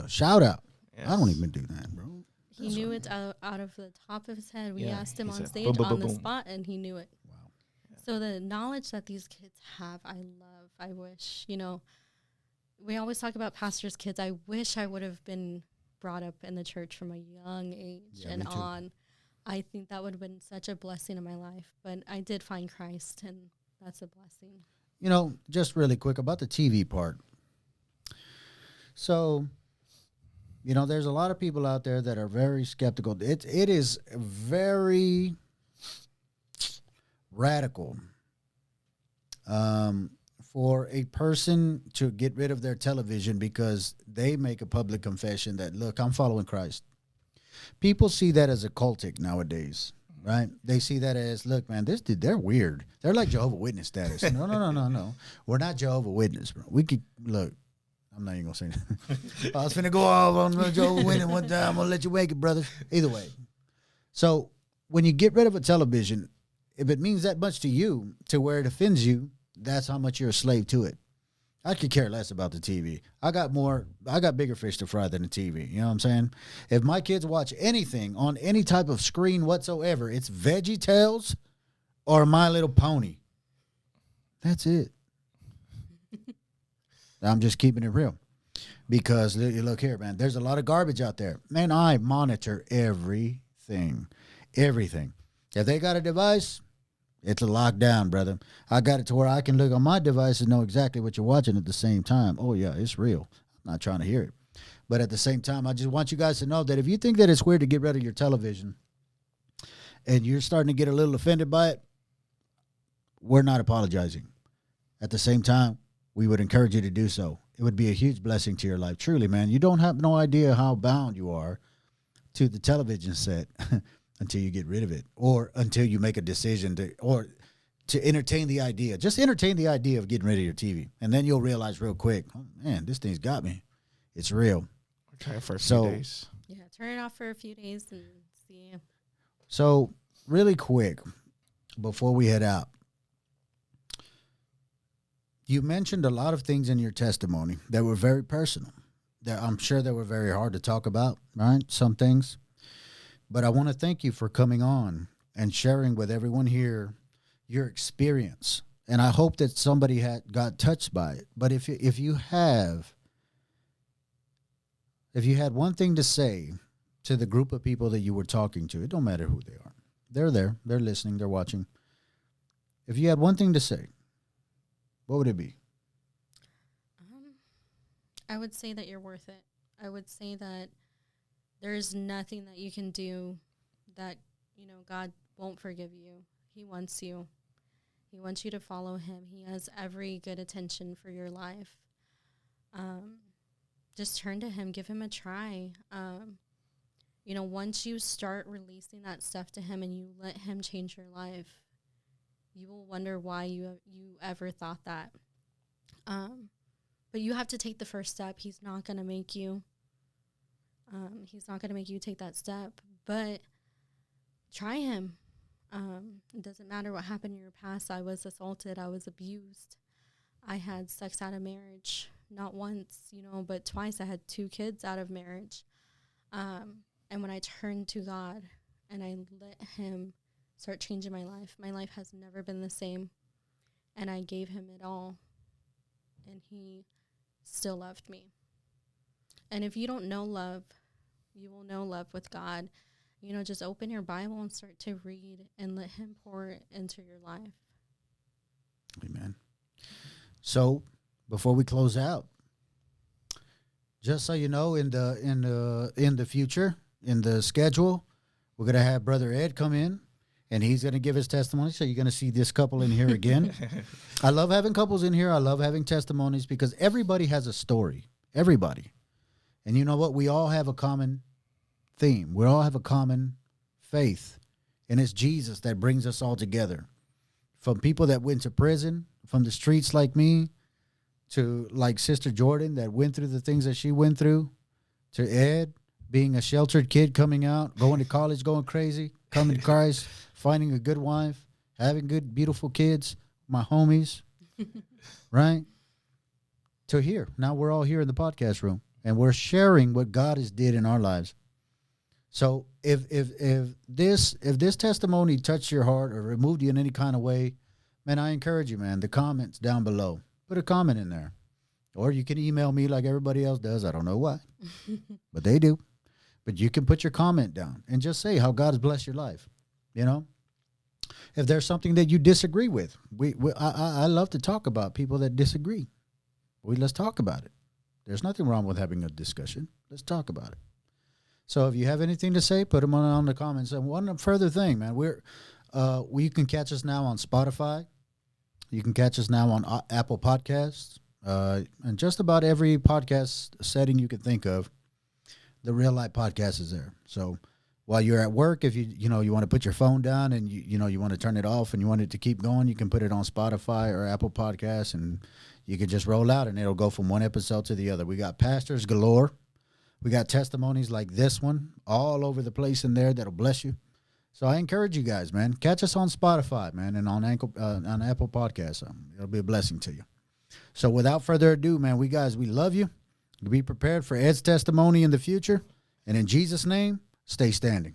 Shout out. Yes. I don't even do that, bro. He knew it out of the top of his head. We Yeah, asked him he on said, stage boom, boom, on boom, the boom. spot, and he knew it. Wow. So the knowledge that these kids have, I love. I wish, we always talk about pastors' kids. I wish I would have been brought up in the church from a young age Yeah, me too. on. I think that would have been such a blessing in my life. But I did find Christ, and that's a blessing. Just really quick about the TV part. So, there's a lot of people out there that are very skeptical. It is very radical for a person to get rid of their television because they make a public confession that, look, I'm following Christ. People see that as a cultic nowadays, right? They see that as, look, man, they're weird. They're like Jehovah's Witness status. No. We're not Jehovah's Witness, bro. We could, look, I'm not even going to say that. I was finna go off on the Jehovah's Witness one time. I'm going to let you make it, brother. Either way. So when you get rid of a television, if it means that much to you, to where it offends you, that's how much you're a slave to it. I could care less about the TV. I got bigger fish to fry than the TV. You know what I'm saying? If my kids watch anything on any type of screen whatsoever, it's VeggieTales or My Little Pony. That's it. I'm just keeping it real. Because, look here, man, there's a lot of garbage out there. Man, I monitor everything. Everything. If they got a device, it's a lockdown, brother. I got it to where I can look on my device and know exactly what you're watching at the same time. Oh, yeah, it's real. I'm not trying to hear it. But at the same time, I just want you guys to know that if you think that it's weird to get rid of your television and you're starting to get a little offended by it, we're not apologizing. At the same time, we would encourage you to do so. It would be a huge blessing to your life. Truly, man, you don't have no idea how bound you are to the television set until you get rid of it or until you make a decision to entertain the idea. Just entertain the idea of getting rid of your TV. And then you'll realize real quick, oh, man, this thing's got me. It's real. Try it for a few days. Yeah, turn it off for a few days and see. So really quick, before we head out, you mentioned a lot of things in your testimony that were very personal. That I'm sure they were very hard to talk about, right? Some things. But I want to thank you for coming on and sharing with everyone here your experience. And I hope that somebody got touched by it. But if you had one thing to say to the group of people that you were talking to, it don't matter who they are. They're there. They're listening. They're watching. If you had one thing to say, what would it be? I would say that you're worth it. I would say that there's nothing that you can do that, God won't forgive you. He wants you. He wants you to follow him. He has every good intention for your life. Just turn to him. Give him a try. Once you start releasing that stuff to him and you let him change your life, you will wonder why you ever thought that. But you have to take the first step. He's not going to make you. He's not going to make you take that step. But try him. It doesn't matter what happened in your past. I was assaulted. I was abused. I had sex out of marriage, not once, but twice. I had 2 kids out of marriage. And when I turned to God and I let him start changing my life has never been the same. And I gave him it all. And he still loved me. And if you don't know love, you will know love with God. Just open your Bible and start to read and let him pour it into your life. Amen. So before we close out, just so you know, in the future, in the schedule, we're gonna have Brother Ed come in, and he's gonna give his testimony. So you're gonna see this couple in here again. I love having couples in here. I love having testimonies because everybody has a story. Everybody, and you know what? We all have a common theme. We all have a common faith, and it's Jesus that brings us all together. From people that went to prison, from the streets like me, to like Sister Jordan that went through the things that she went through, to Ed being a sheltered kid coming out, going to college, going crazy, coming to Christ, finding a good wife, having good, beautiful kids, my homies, right? To here. Now we're all here in the podcast room, and we're sharing what God has did in our lives. So if this testimony touched your heart or removed you in any kind of way, man, I encourage you, man, the comments down below. Put a comment in there. Or you can email me like everybody else does. I don't know why, but they do. But you can put your comment down and just say how God has blessed your life. If there's something that you disagree with, I love to talk about people that disagree. Let's talk about it. There's nothing wrong with having a discussion. Let's talk about it. So if you have anything to say, put them on the comments. And one further thing, man, you can catch us now on Spotify. You can catch us now on Apple Podcasts, and just about every podcast setting you can think of. The Real Life Podcast is there. So while you're at work, if you want to put your phone down and you want to turn it off and you want it to keep going, you can put it on Spotify or Apple Podcasts, and you can just roll out and it'll go from one episode to the other. We got pastors galore. We got testimonies like this one all over the place in there that'll bless you. So I encourage you guys, man, catch us on Spotify, man, and on Apple Podcasts. It'll be a blessing to you. So without further ado, man, we love you. Be prepared for Ed's testimony in the future. And in Jesus' name, stay standing.